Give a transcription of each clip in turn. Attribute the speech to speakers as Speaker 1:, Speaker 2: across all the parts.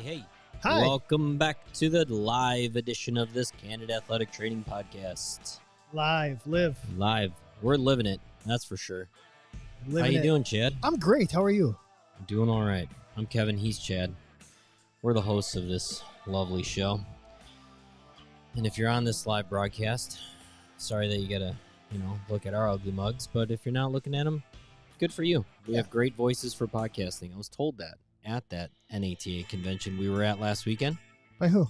Speaker 1: Hey.
Speaker 2: Hi.
Speaker 1: Welcome back to the live edition of this Candid Athletic Training podcast.
Speaker 2: Live.
Speaker 1: Live. We're living it, that's for sure.
Speaker 2: Living
Speaker 1: How you
Speaker 2: it.
Speaker 1: doing, Chad?
Speaker 2: I'm great. How are you?
Speaker 1: I'm doing all right. I'm Kevin. He's Chad. We're the hosts of this lovely show. And if you're on this live broadcast, sorry that you got to, look at our ugly mugs. But if you're not looking at them, good for you. We have great voices for podcasting. I was told that at that NATA convention we were at last weekend.
Speaker 2: By who?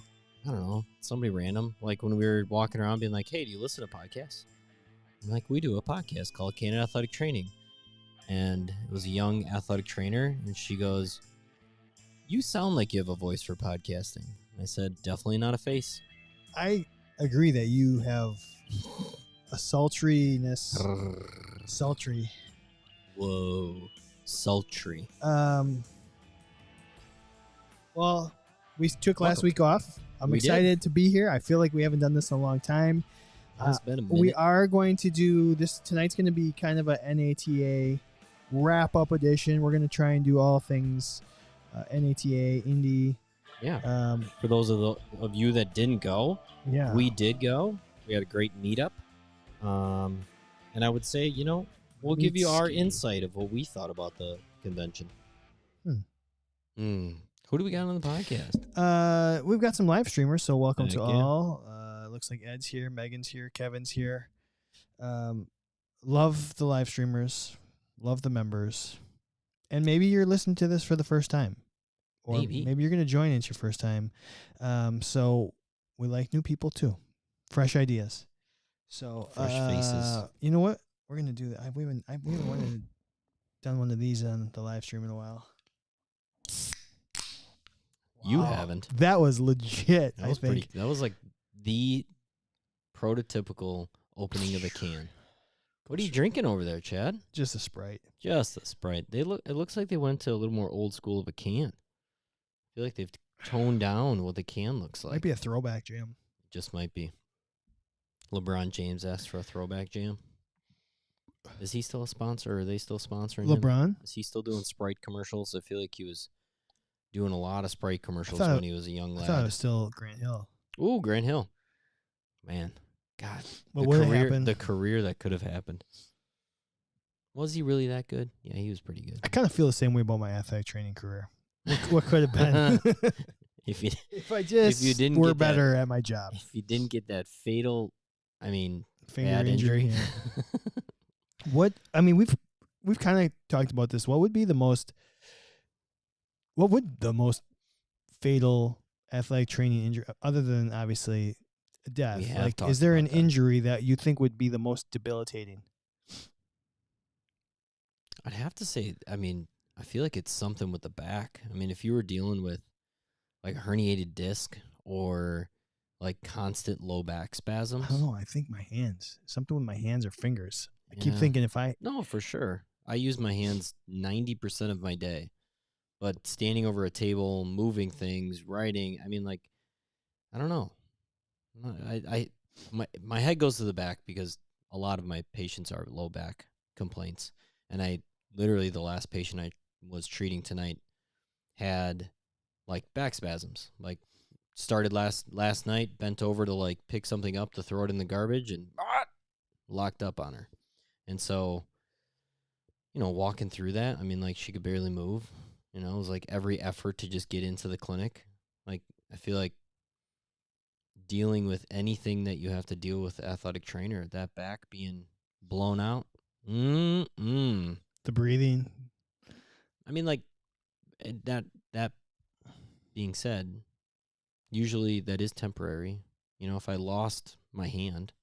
Speaker 1: I don't know. Somebody random. Like when we were walking around being like, hey, do you listen to podcasts? I'm like, we do a podcast called Candid Athletic Training. And it was a young athletic trainer. And she goes, you sound like you have a voice for podcasting. I said, definitely not a face.
Speaker 2: I agree that you have a sultriness. Sultry.
Speaker 1: Whoa. Sultry.
Speaker 2: Well, we took last
Speaker 1: Welcome.
Speaker 2: week off. I'm excited to be here. I feel like we haven't done this in a long time.
Speaker 1: It's been a minute.
Speaker 2: We are going to do this. Tonight's going to be kind of a NATA wrap-up edition. We're going to try and do all things NATA, Indy.
Speaker 1: Yeah. For those of you that didn't go,
Speaker 2: Yeah.
Speaker 1: we did go. We had a great meetup. And I would say, we'll give you our insight of what we thought about the convention. Who do we got on the podcast?
Speaker 2: We've got some live streamers, so welcome to
Speaker 1: Heck yeah.
Speaker 2: all. Looks like Ed's here, Megan's here, Kevin's here. Love the live streamers, love the members, and maybe you're listening to this for the first time, or maybe you're going to join it's your first time. So we like new people too, fresh ideas. So
Speaker 1: Fresh faces.
Speaker 2: You know what? We're going to do that. We haven't done one of these on the live stream in a while.
Speaker 1: You
Speaker 2: Wow.
Speaker 1: haven't.
Speaker 2: That was legit.
Speaker 1: That was that was like the prototypical opening of a can. What are you drinking over there, Chad?
Speaker 2: Just a Sprite.
Speaker 1: Just a Sprite. It looks like they went to a little more old school of a can. I feel like they've toned down what the can looks like.
Speaker 2: Might be a throwback jam.
Speaker 1: Just might be. LeBron James asked for a throwback jam. Is he still a sponsor? Or are they still sponsoring him?
Speaker 2: LeBron?
Speaker 1: Is he still doing Sprite commercials? I feel like he was doing a lot of Sprite commercials
Speaker 2: thought-
Speaker 1: when he was a young lad.
Speaker 2: I thought it was still Grant Hill.
Speaker 1: Ooh, Grant Hill. Man, God.
Speaker 2: What would have happened?
Speaker 1: The career that could have happened. Was he really that good? Yeah, he was pretty good.
Speaker 2: I kind of feel the same way about my athletic training career. What could have been
Speaker 1: If
Speaker 2: if I just were better at my job.
Speaker 1: If you didn't get that fatal,
Speaker 2: Finger
Speaker 1: bad injury.
Speaker 2: Yeah. We've kind of talked about this. What would the most fatal athletic training injury, other than obviously death?
Speaker 1: We have
Speaker 2: Like,
Speaker 1: talked
Speaker 2: is there an
Speaker 1: about that.
Speaker 2: injury that you think would be the most debilitating?
Speaker 1: I'd have to say, I feel like it's something with the back. If you were dealing with like a herniated disc or like constant low back spasms.
Speaker 2: I don't know. I think my hands. Something with my hands or fingers. I keep
Speaker 1: Yeah.
Speaker 2: thinking
Speaker 1: No, for sure. I use my hands 90% of my day. But standing over a table, moving things, writing, I don't know. My head goes to the back because a lot of my patients are low back complaints. And literally the last patient I was treating tonight had like back spasms. Like started last night, bent over to like pick something up to throw it in the garbage and locked up on her. And so, walking through that, she could barely move. It was like every effort to just get into the clinic. Like, I feel like dealing with anything that you have to deal with athletic trainer, that back being blown out.
Speaker 2: the breathing.
Speaker 1: That being said, usually that is temporary. If I lost my hand,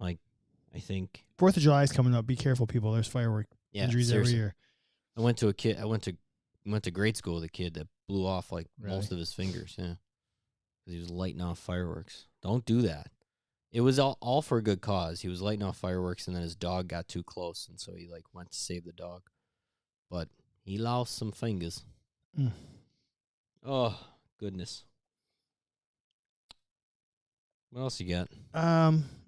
Speaker 1: like, I think
Speaker 2: 4th of July is coming up. Be careful, people. There's firework injuries
Speaker 1: seriously.
Speaker 2: every year.
Speaker 1: I went to grade school with a kid that blew off like most of his fingers, because he was lighting off fireworks. Don't do that. It was all for a good cause. He was lighting off fireworks, and then his dog got too close, and so he like went to save the dog, but he lost some fingers. Oh goodness! What else you got?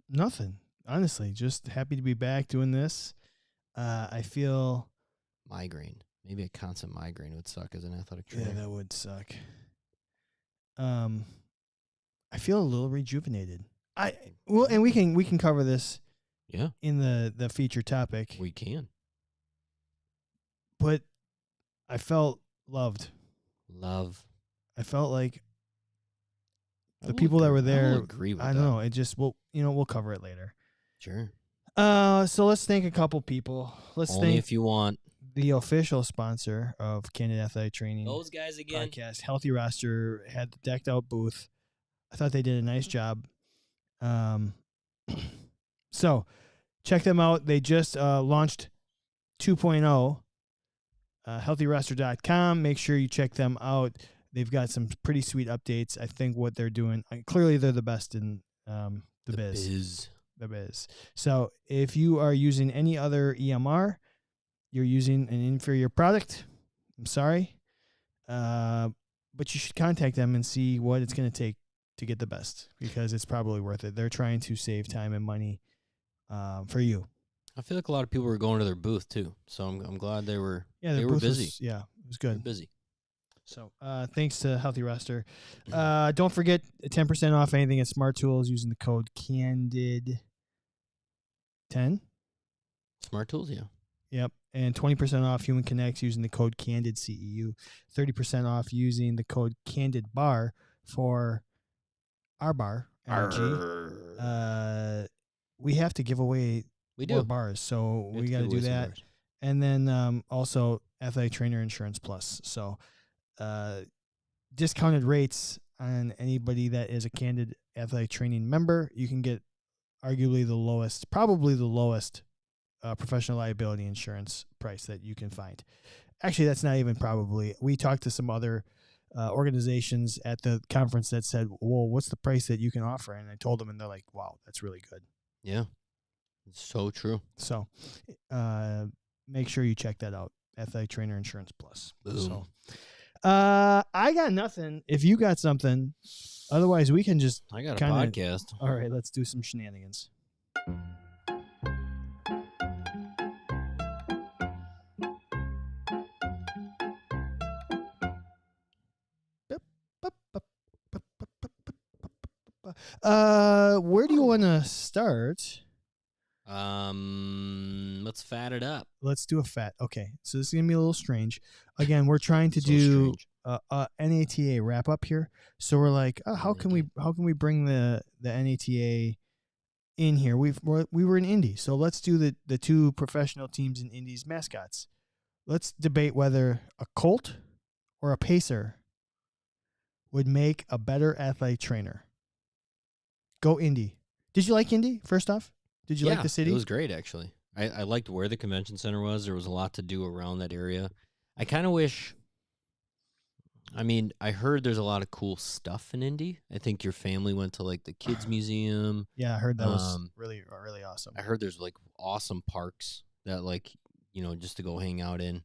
Speaker 2: Nothing. Honestly, just happy to be back doing this. I feel
Speaker 1: Migraine. Maybe a constant migraine would suck as an athletic trainer.
Speaker 2: Yeah, that would suck. I feel a little rejuvenated. And we can cover this in the feature topic.
Speaker 1: We can.
Speaker 2: But I felt loved. I felt like the people that were there.
Speaker 1: I will agree with that.
Speaker 2: I don't know. It just we'll cover it later.
Speaker 1: Sure.
Speaker 2: So let's thank a couple people.
Speaker 1: Only if you want.
Speaker 2: The official sponsor of Candid Athletic Training.
Speaker 1: Those guys again.
Speaker 2: Podcast. Healthy Roster had the decked out booth. I thought they did a nice job. So check them out. They just launched 2.0. HealthyRoster.com. Make sure you check them out. They've got some pretty sweet updates. I think what they're doing, clearly they're the best in the biz. The biz. So if you are using any other EMR, you're using an inferior product. I'm sorry. But you should contact them and see what it's going to take to get the best, because it's probably worth it. They're trying to save time and money for you.
Speaker 1: I feel like a lot of people were going to their booth too, so I'm glad they were. Yeah, they were busy.
Speaker 2: It was good.
Speaker 1: They were busy.
Speaker 2: So thanks to Healthy Roster. Don't forget 10% off anything at Smart Tools using the code CANDID10.
Speaker 1: Smart Tools, yeah.
Speaker 2: Yep, and 20% off Human Connects using the code CANDIDCEU. 30% off using the code CANDIDBAR for our bar energy. We have to give away more bars, so we got to do that. And then also Athletic Trainer Insurance Plus. So discounted rates on anybody that is a Candid Athletic Training member. You can get arguably the lowest, probably the lowest professional liability insurance price that you can find. Actually, that's not even probably. We talked to some other organizations at the conference that said, well, what's the price that you can offer? And I told them, and they're like, wow, that's really good.
Speaker 1: Yeah, it's so true.
Speaker 2: So make sure you check that out. Athletic Trainer Insurance Plus.
Speaker 1: Boom.
Speaker 2: So I got nothing. If you got something, otherwise we can just.
Speaker 1: I got a podcast.
Speaker 2: All right, let's do some shenanigans. Where do you want to start?
Speaker 1: Let's fat it up.
Speaker 2: Let's do a fat. Okay, so this is gonna be a little strange. Again, we're trying to do NATA wrap up here. So we're like, how can we bring the NATA in here? We were in Indy, so let's do the two professional teams in Indy's mascots. Let's debate whether a Colt or a Pacer would make a better athletic trainer. Go Indy. Did you like Indy, first off? Did you like the city?
Speaker 1: It was great, actually. I liked where the convention center was. There was a lot to do around that area. I kind of wish... I mean, I heard there's a lot of cool stuff in Indy. I think your family went to, like, the kids' museum.
Speaker 2: Yeah, I heard that was really, really awesome.
Speaker 1: I heard there's, like, awesome parks that, like, you know, just to go hang out in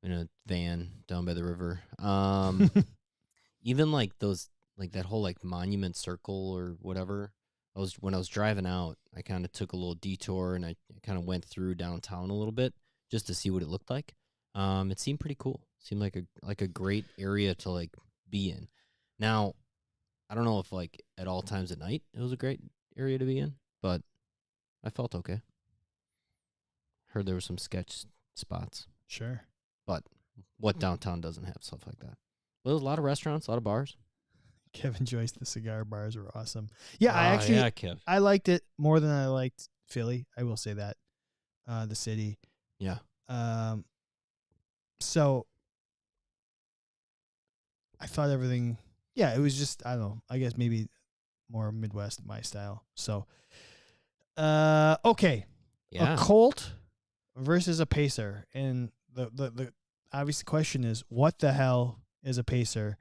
Speaker 1: a van down by the river. Even, like, those... like that whole like monument circle or whatever. When I was driving out, I kind of took a little detour and I kind of went through downtown a little bit just to see what it looked like. It seemed pretty cool. Seemed like a great area to like be in. Now, I don't know if like at all times at night it was a great area to be in, but I felt okay. Heard there were some sketch spots.
Speaker 2: Sure.
Speaker 1: But what downtown doesn't have stuff like that? Well, there's a lot of restaurants, a lot of bars.
Speaker 2: Kevin Joyce, the cigar bars were awesome. Yeah, Kev. I liked it more than I liked Philly. I will say that. The city.
Speaker 1: Yeah.
Speaker 2: So I thought everything, it was just, I don't know, I guess maybe more Midwest, my style. So, okay.
Speaker 1: Yeah.
Speaker 2: A Colt versus a Pacer. And the obvious question is, what the hell is a Pacer?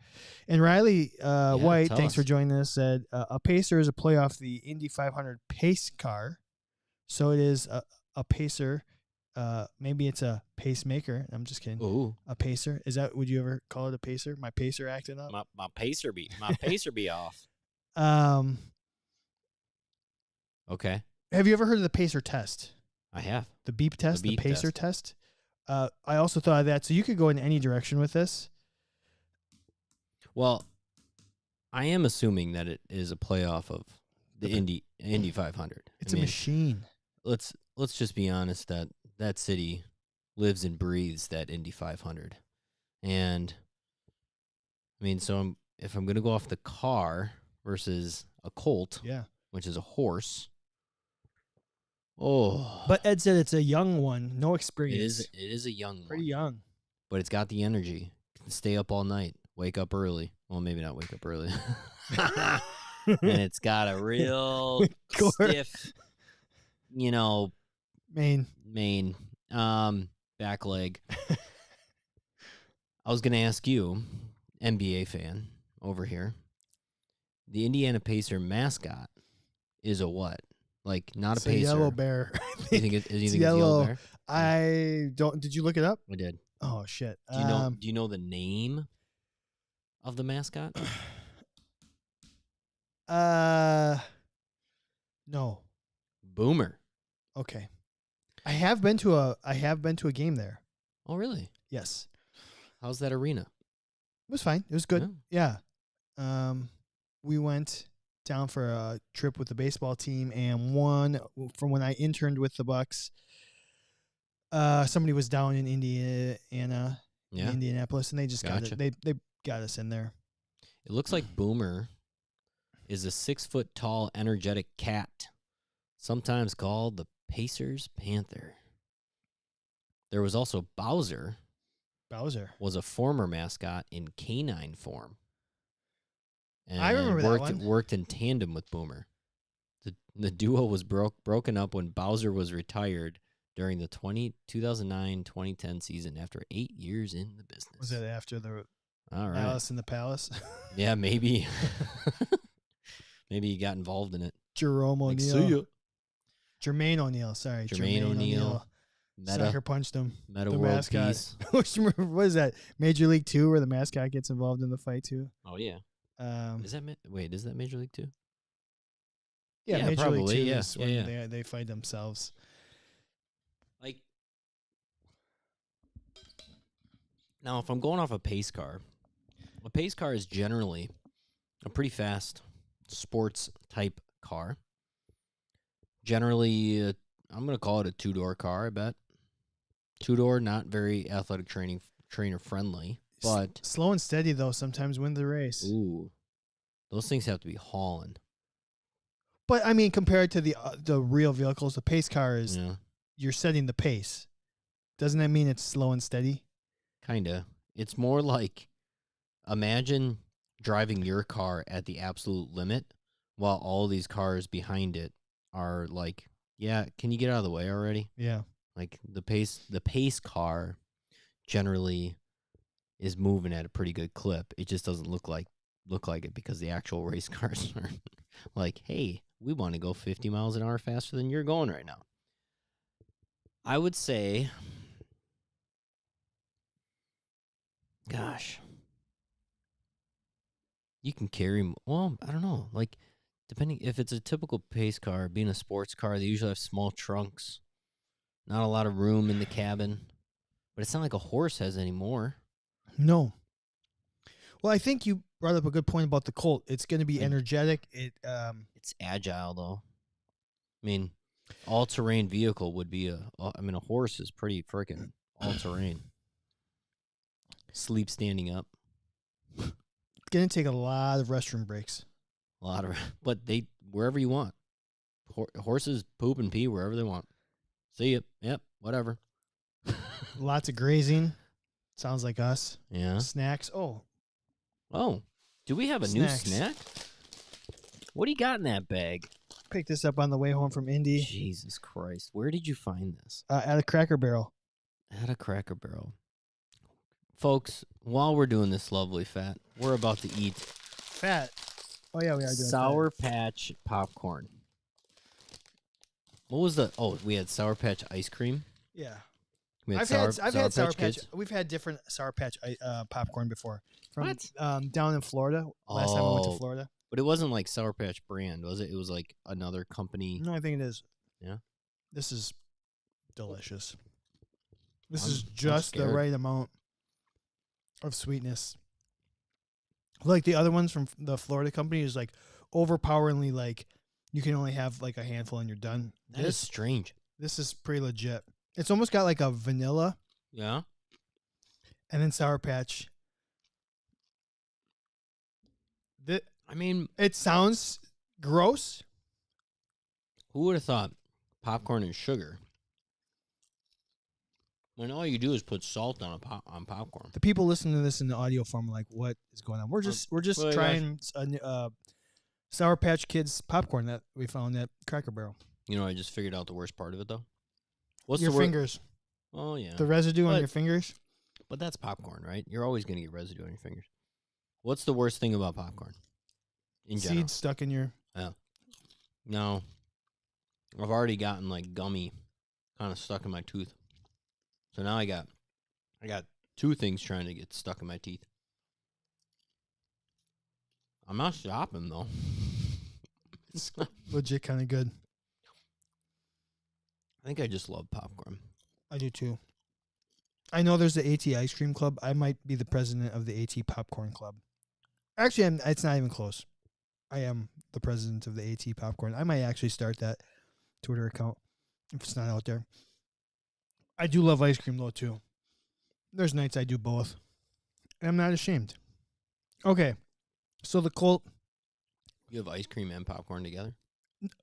Speaker 2: And Riley White, thanks for joining us, said a Pacer is a play off the Indy 500 pace car. So it is a Pacer. Maybe it's a pacemaker. I'm just kidding.
Speaker 1: Ooh.
Speaker 2: A Pacer. Would you ever call it a Pacer? My Pacer acting up?
Speaker 1: My Pacer be off. Okay.
Speaker 2: Have you ever heard of the Pacer test?
Speaker 1: I have.
Speaker 2: The beep test, the Pacer test. I also thought of that. So you could go in any direction with this.
Speaker 1: Well, I am assuming that it is a playoff of the Indy 500.
Speaker 2: It's a machine.
Speaker 1: Let's just be honest that city lives and breathes that Indy 500. And I mean, so if I'm going to go off the car versus a colt, which is a horse. Oh.
Speaker 2: But Ed said it's a young one, no experience.
Speaker 1: It is a young one.
Speaker 2: Pretty young.
Speaker 1: But it's got the energy. It can stay up all night, wake up early. Well, maybe not wake up early. And it's got a real stiff,
Speaker 2: mane.
Speaker 1: Back leg. I was going to ask you, NBA fan over here, the Indiana Pacer mascot is a what? Like, not
Speaker 2: it's
Speaker 1: a Pacer.
Speaker 2: A yellow bear.
Speaker 1: You think it's yellow bear?
Speaker 2: I don't. Did you look it up?
Speaker 1: I did.
Speaker 2: Oh shit.
Speaker 1: Do you know the name of the mascot?
Speaker 2: No.
Speaker 1: Boomer.
Speaker 2: Okay. I have been to a game there.
Speaker 1: Oh, really?
Speaker 2: Yes.
Speaker 1: How's that arena?
Speaker 2: It was fine. It was good. Yeah. We went down for a trip with the baseball team, and one from when I interned with the Bucks. Somebody was down in Indiana, Indianapolis, and they just got it. They got us in there.
Speaker 1: It looks like Boomer is a 6 foot tall, energetic cat, sometimes called the Pacers Panther. There was also Bowser.
Speaker 2: Bowser
Speaker 1: was a former mascot in canine form. And
Speaker 2: I remember that one.
Speaker 1: Worked in tandem with Boomer. The duo was broken up when Bowser was retired during the 2009-2010 season after 8 years in the business.
Speaker 2: Was that after the
Speaker 1: Alice
Speaker 2: in the Palace?
Speaker 1: Yeah, maybe. Maybe he got involved in it.
Speaker 2: Jerome O'Neal.
Speaker 1: See ya.
Speaker 2: Jermaine O'Neal, sorry.
Speaker 1: Jermaine O'Neal.
Speaker 2: Sucker punched him.
Speaker 1: Meta
Speaker 2: the
Speaker 1: World
Speaker 2: mascot.
Speaker 1: Peace.
Speaker 2: What is that? Major League 2 where the mascot gets involved in the fight too?
Speaker 1: Oh, yeah. Is that Major League 2?
Speaker 2: Yeah, Major
Speaker 1: probably.
Speaker 2: League 2
Speaker 1: yeah.
Speaker 2: is when they fight themselves.
Speaker 1: Like, now, if I'm going off a pace car is generally a pretty fast sports type car. Generally, I'm going to call it a 2-door car, I bet. 2-door, not very athletic trainer friendly, but
Speaker 2: slow and steady though sometimes win the race.
Speaker 1: Ooh, those things have to be hauling.
Speaker 2: But I mean, compared to the real vehicles, the pace car is you're setting the pace. Doesn't that mean it's slow and steady?
Speaker 1: Kinda. It's more like imagine driving your car at the absolute limit while all these cars behind it are like, yeah, can you get out of the way already?
Speaker 2: Yeah.
Speaker 1: Like the pace car generally is moving at a pretty good clip. It just doesn't look like it because the actual race cars are like, hey, we want to go 50 miles an hour faster than you're going right now. I would say, gosh, you can carry, well, I don't know, like, depending, if it's a typical pace car, being a sports car, they usually have small trunks, not a lot of room in the cabin, but it's not like a horse has anymore.
Speaker 2: No. Well, I think you brought up a good point about the Colt. It's going to be energetic.
Speaker 1: It's agile, though. I mean, all-terrain vehicle would be a horse is pretty freaking all-terrain. Sleep standing up.
Speaker 2: It's going to take a lot of restroom breaks.
Speaker 1: But wherever you want. Horses poop and pee wherever they want. See ya. Yep, whatever.
Speaker 2: Lots of grazing. Sounds like us.
Speaker 1: Yeah.
Speaker 2: Snacks. Oh,
Speaker 1: do we have a new snack? What do you got in that bag?
Speaker 2: Picked this up on the way home from Indy.
Speaker 1: Jesus Christ. Where did you find this?
Speaker 2: At a Cracker Barrel.
Speaker 1: At a Cracker Barrel. Folks, while we're doing this lovely fat, we're about to eat
Speaker 2: fat. Oh, yeah, we are doing
Speaker 1: Sour Patch popcorn. What was we had Sour Patch ice cream.
Speaker 2: Yeah.
Speaker 1: I've had Sour Patch.
Speaker 2: We've had different Sour Patch popcorn before. From
Speaker 1: what?
Speaker 2: Down in Florida. Last time I went to Florida.
Speaker 1: But it wasn't like Sour Patch brand, was it? It was like another company.
Speaker 2: No, I think it is.
Speaker 1: Yeah.
Speaker 2: This is delicious. This is just the right amount of sweetness. Like the other ones from the Florida company is like overpoweringly like you can only have like a handful and you're done.
Speaker 1: That is strange.
Speaker 2: This is pretty legit. It's almost got like a vanilla.
Speaker 1: Yeah.
Speaker 2: And then Sour Patch.
Speaker 1: I mean,
Speaker 2: it sounds gross.
Speaker 1: Who would have thought popcorn and sugar? When all you do is put salt on on popcorn.
Speaker 2: The people listening to this in the audio form are like, what is going on? We're just trying Sour Patch Kids popcorn that we found at Cracker Barrel.
Speaker 1: You know, I just figured out the worst part of it though. What's
Speaker 2: your fingers?
Speaker 1: Oh yeah,
Speaker 2: the residue on your fingers.
Speaker 1: But that's popcorn, right? You're always gonna get residue on your fingers. What's the worst thing about popcorn? In general,
Speaker 2: seeds stuck in your.
Speaker 1: Yeah. No, I've already gotten like gummy, kind of stuck in my tooth. So now I got two things trying to get stuck in my teeth. I'm not shopping though.
Speaker 2: It's legit kind of good.
Speaker 1: I think I just love popcorn.
Speaker 2: I do too. I know there's the AT Ice Cream Club. I might be the president of the AT Popcorn Club. Actually, it's not even close. I am the president of the AT Popcorn. I might actually start that Twitter account if it's not out there. I do love ice cream, though, too. There's nights I do both. And I'm not ashamed. Okay. So the Colt.
Speaker 1: You have ice cream and popcorn together?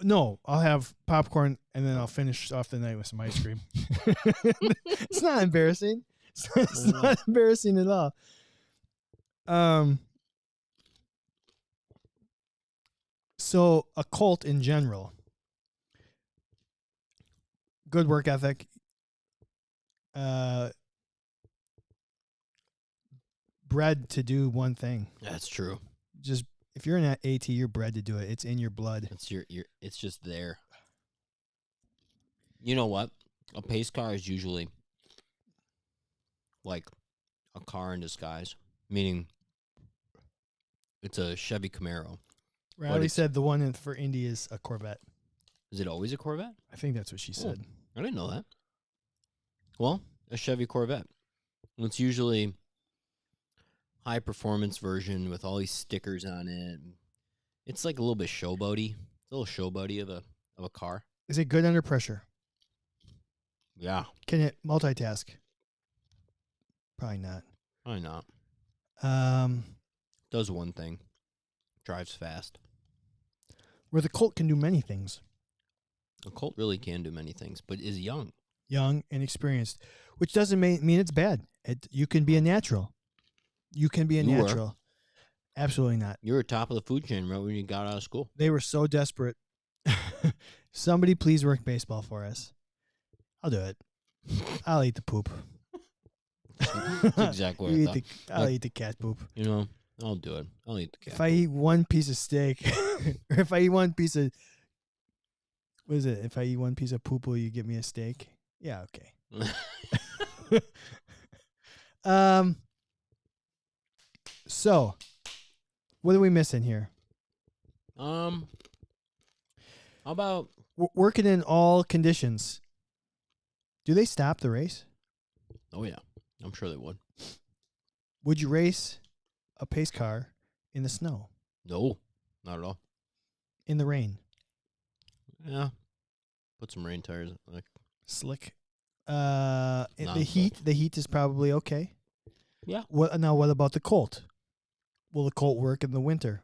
Speaker 2: No, I'll have popcorn and then I'll finish off the night with some ice cream. It's not embarrassing. It's not embarrassing at all. So a Colt in general, good work ethic, bred to do one thing.
Speaker 1: That's true.
Speaker 2: Just if you're in an AT, you're bred to do it. It's in your blood.
Speaker 1: It's it's just there. You know what? A pace car is usually like a car in disguise, meaning it's a Chevy Camaro.
Speaker 2: Riley said the one for Indy is a Corvette.
Speaker 1: Is it always a Corvette?
Speaker 2: I think that's what she said.
Speaker 1: I didn't know that. Well, a Chevy Corvette. And it's usually high performance version with all these stickers on it. It's like a little bit showboaty. It's a little showboaty of a car.
Speaker 2: Is it good under pressure?
Speaker 1: Yeah.
Speaker 2: Can it multitask? Probably not.
Speaker 1: Probably not. Does one thing. Drives fast.
Speaker 2: Where the Colt can do many things.
Speaker 1: A Colt really can do many things, but is young.
Speaker 2: Young and experienced, which doesn't mean it's bad. You can be a natural. You can be a natural. Absolutely not.
Speaker 1: You were top of the food chain right when you got out of school.
Speaker 2: They were so desperate. Somebody please work baseball for us. I'll do it. I'll eat the poop.
Speaker 1: That's exactly what I thought.
Speaker 2: I'll eat the cat poop.
Speaker 1: You know, I'll do it. I'll eat the cat
Speaker 2: If I eat one piece of steak, or if I eat one piece of, what is it? If I eat one piece of poop, will you give me a steak? Yeah, okay. So, what are we missing here?
Speaker 1: How about
Speaker 2: working in all conditions? Do they stop the race?
Speaker 1: Oh yeah, I'm sure they would.
Speaker 2: Would you race a pace car in the snow?
Speaker 1: No, not at all.
Speaker 2: In the rain?
Speaker 1: Yeah. Put some rain tires like
Speaker 2: slick. The heat is probably okay.
Speaker 1: Yeah.
Speaker 2: What about the Colt? Will the Colt work in the winter?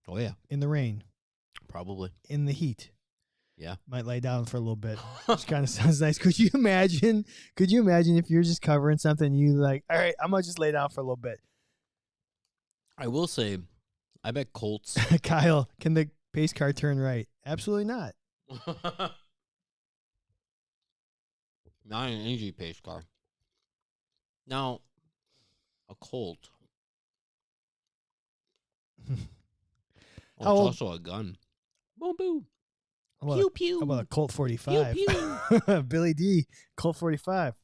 Speaker 1: Oh yeah.
Speaker 2: In the rain?
Speaker 1: Probably.
Speaker 2: In the heat?
Speaker 1: Yeah.
Speaker 2: Might lay down for a little bit. Which kind of sounds nice. Could you imagine if you're just covering something, you like, all right, I'm gonna just lay down for a little bit.
Speaker 1: I will say, I bet Colts.
Speaker 2: Kyle, can the pace car turn right? Absolutely not.
Speaker 1: Not an easy pace car. Now, a Colt. It's also a gun. Boom, boom. Pew, pew.
Speaker 2: How about a Colt 45? Pew, pew. Billy D, Colt 45.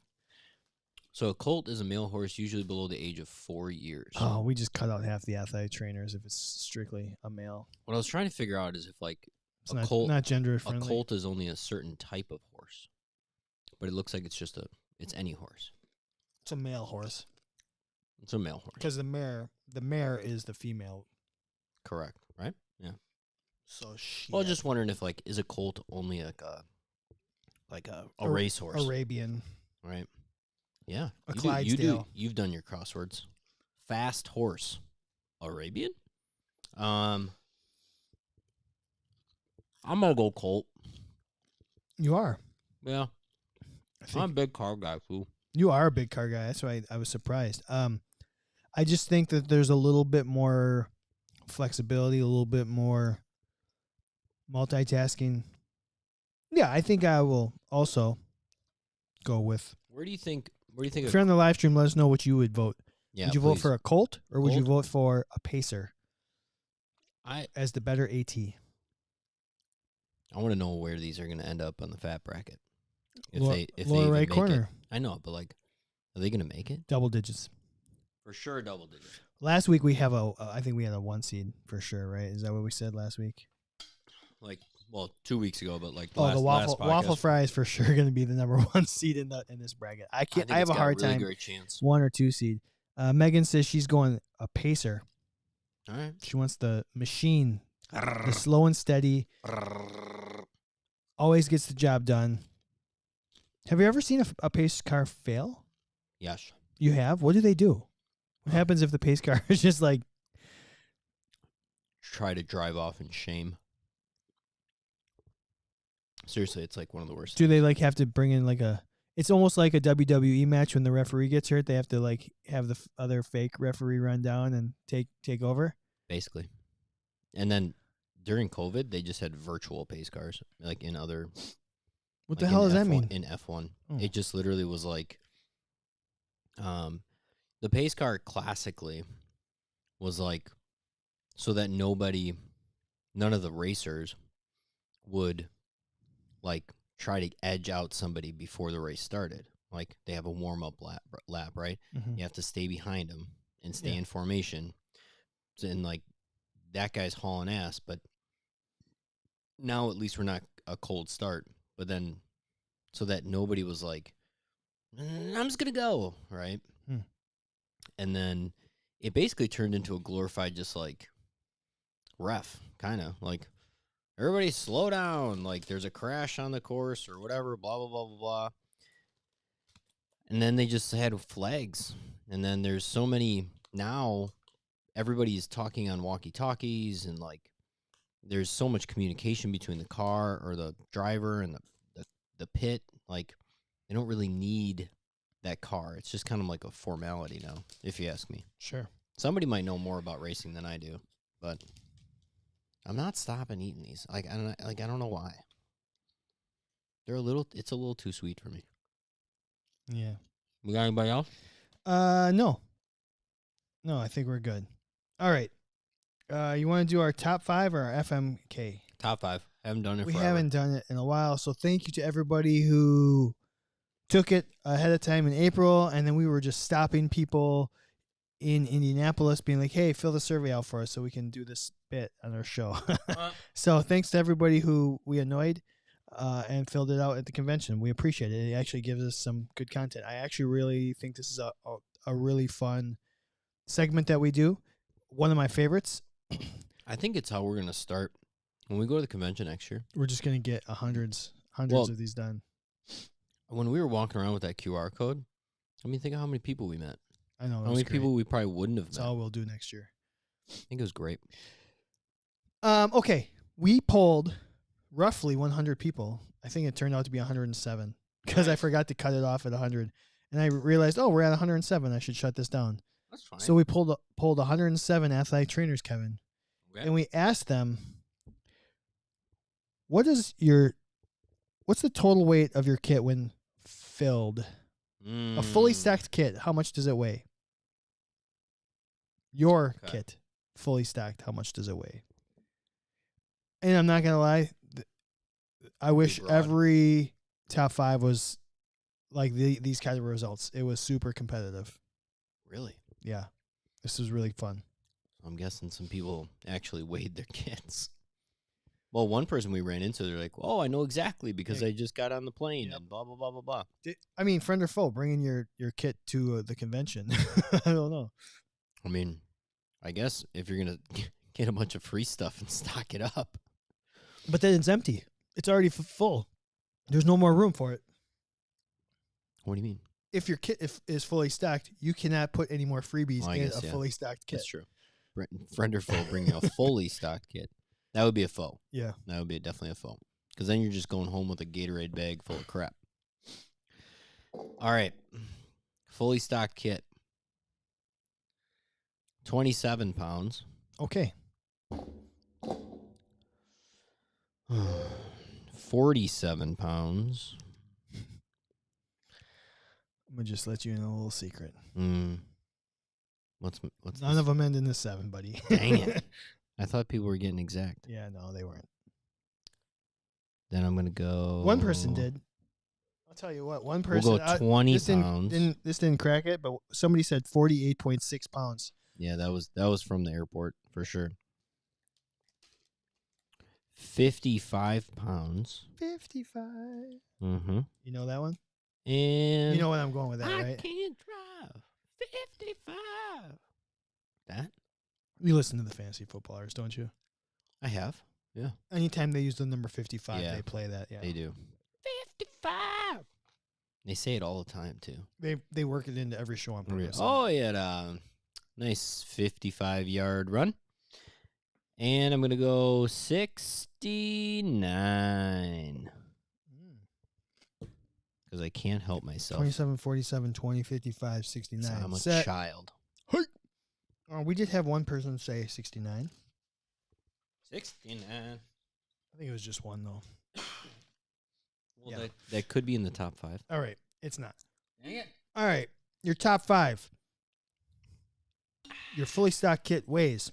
Speaker 1: So a Colt is a male horse usually below the age of 4 years.
Speaker 2: Oh, we just cut out half the athletic trainers if it's strictly a male.
Speaker 1: What I was trying to figure out is if
Speaker 2: it's not gender friendly.
Speaker 1: A Colt is only a certain type of horse. But it looks like it's any horse.
Speaker 2: It's a male horse.
Speaker 1: It's a male horse.
Speaker 2: Because the mare is the female.
Speaker 1: Correct, right? Yeah.
Speaker 2: So
Speaker 1: Well, just wondering if is a colt only a racehorse?
Speaker 2: Arabian.
Speaker 1: Right. Yeah.
Speaker 2: A Clydesdale.
Speaker 1: You've done your crosswords. Fast horse. Arabian? I'm gonna go colt.
Speaker 2: You are.
Speaker 1: Yeah. I'm a big car guy, too.
Speaker 2: You are a big car guy. That's why I was surprised. I just think that there's a little bit more flexibility, a little bit more multitasking. Yeah, I think I will also go with.
Speaker 1: Where do you think?
Speaker 2: If you're on the live stream, let us know what you would vote.
Speaker 1: Yeah,
Speaker 2: would you vote for a colt or would you vote for a pacer? As the better AT.
Speaker 1: I want to know where these are going to end up on the fat bracket. If
Speaker 2: lower
Speaker 1: they
Speaker 2: right corner.
Speaker 1: I know, but are they going to make it?
Speaker 2: Double digits.
Speaker 1: For sure, double digits.
Speaker 2: Last week we have I think we had a 1 seed for sure, right? Is that what we said last week?
Speaker 1: 2 weeks ago, but
Speaker 2: the waffle fry is for sure going to be the number 1 seed in this bracket. I have a hard time.
Speaker 1: Great chance.
Speaker 2: 1 or 2 seed. Megan says she's going a pacer.
Speaker 1: All right.
Speaker 2: She wants the machine, the slow and steady. Always gets the job done. Have you ever seen a pace car fail?
Speaker 1: Yes.
Speaker 2: You have? What do they do? What happens if the pace car is just
Speaker 1: try to drive off in shame? Seriously, it's one of the worst.
Speaker 2: Do they have to bring in it's almost like a WWE match when the referee gets hurt, they have to have the other fake referee run down and take over?
Speaker 1: Basically. And then during COVID, they just had virtual pace cars in other.
Speaker 2: What the hell does that mean?
Speaker 1: In F1. Oh. It just literally was the pace car classically was so that none of the racers would try to edge out somebody before the race started. They have a warm-up lap, right? Mm-hmm. You have to stay behind them and stay in formation. And that guy's hauling ass, but now at least we're not a cold start. But then, so that nobody was I'm just going to go, right? And then it basically turned into a glorified just ref, kind of everybody slow down, there's a crash on the course or whatever, blah, blah, blah, blah, blah. And then they just had flags. And then there's so many, now everybody's talking on walkie-talkies and there's so much communication between the car or the driver and the pit. They don't really need that car. It's just kind of a formality now, if you ask me.
Speaker 2: Sure.
Speaker 1: Somebody might know more about racing than I do, but I'm not stopping eating these. I don't know why. It's a little too sweet for me.
Speaker 2: Yeah.
Speaker 1: We got anybody else?
Speaker 2: No. No, I think we're good. All right. You want to do our top 5 or our FMK?
Speaker 1: Top 5. Haven't done it
Speaker 2: We
Speaker 1: forever.
Speaker 2: haven't done it in a while, so thank you to everybody who took it ahead of time in April, and then we were just stopping people in Indianapolis being like, hey, fill the survey out for us so we can do this bit on our show. So thanks to everybody who we annoyed and filled it out at the convention. We appreciate it. It actually gives us some good content. I actually really think this is a really fun segment that we do. One of my favorites.
Speaker 1: I think it's how we're going to start. When we go to the convention next year,
Speaker 2: we're just going to get hundreds of these done.
Speaker 1: When we were walking around with that QR code, think of how many people we met.
Speaker 2: I know.
Speaker 1: How many people we probably wouldn't have met.
Speaker 2: That's all we'll do next year.
Speaker 1: I think it was great.
Speaker 2: Okay. We polled roughly 100 people. I think it turned out to be 107 because I forgot to cut it off at 100. And I realized, we're at 107. I should shut this down.
Speaker 1: That's fine.
Speaker 2: So we polled 107 athletic trainers, Kevin. Okay. And we asked them, what's the total weight of your kit when filled? A fully stacked kit, how much does it weigh? Your kit, fully stacked, how much does it weigh? And I'm not going to lie, I wish every top 5 was like these kind of results. It was super competitive.
Speaker 1: Really?
Speaker 2: Yeah. This was really fun.
Speaker 1: I'm guessing some people actually weighed their kits. Well, one person we ran into, they're like, "Oh, I know exactly because I just got on the plane and blah blah blah blah blah."
Speaker 2: I mean, friend or foe, bringing your kit to the convention. I don't know.
Speaker 1: I mean, I guess if you're gonna get a bunch of free stuff and stock it up,
Speaker 2: but then it's empty. It's already full. There's no more room for it.
Speaker 1: What do you mean?
Speaker 2: If your kit is fully stocked, you cannot put any more freebies in a fully stocked kit.
Speaker 1: That's true. Friend or foe bringing a fully stocked kit. That would be a foe.
Speaker 2: Yeah.
Speaker 1: That would be definitely a foe. Because then you're just going home with a Gatorade bag full of crap. All right. Fully stocked kit. 27 pounds.
Speaker 2: Okay.
Speaker 1: 47 pounds.
Speaker 2: I'm going to just let you in a little secret.
Speaker 1: What's
Speaker 2: None of them end in the 7, buddy.
Speaker 1: Dang it. I thought people were getting exact.
Speaker 2: Yeah, no, they weren't.
Speaker 1: Then I'm going to go.
Speaker 2: One person did. I'll tell you what. One person.
Speaker 1: We'll go 20 pounds.
Speaker 2: This didn't crack it, but somebody said 48.6 pounds.
Speaker 1: Yeah, that was from the airport for sure. 55 pounds.
Speaker 2: 55.
Speaker 1: Mm-hmm.
Speaker 2: You know that one?
Speaker 1: And
Speaker 2: you know what I'm going with that, right?
Speaker 1: I can't drive. 55. That?
Speaker 2: You listen to the Fantasy Footballers, don't you?
Speaker 1: I have. Yeah.
Speaker 2: Anytime they use the number 55, they play that. Yeah.
Speaker 1: They do. 55. They say it all the time too.
Speaker 2: They work it into every show on purpose.
Speaker 1: Oh, yeah. Nice 55-yard run. And I'm going to go 69. Because I can't help myself.
Speaker 2: 27, 47, 20, 55, 69.
Speaker 1: I'm a child.
Speaker 2: Hey. We did have one person say 69.
Speaker 1: 69.
Speaker 2: I think it was just one, though.
Speaker 1: Well, yeah. That could be in the top 5.
Speaker 2: All right. It's not.
Speaker 1: Dang it.
Speaker 2: All right. Your top 5. Your fully stocked kit weighs.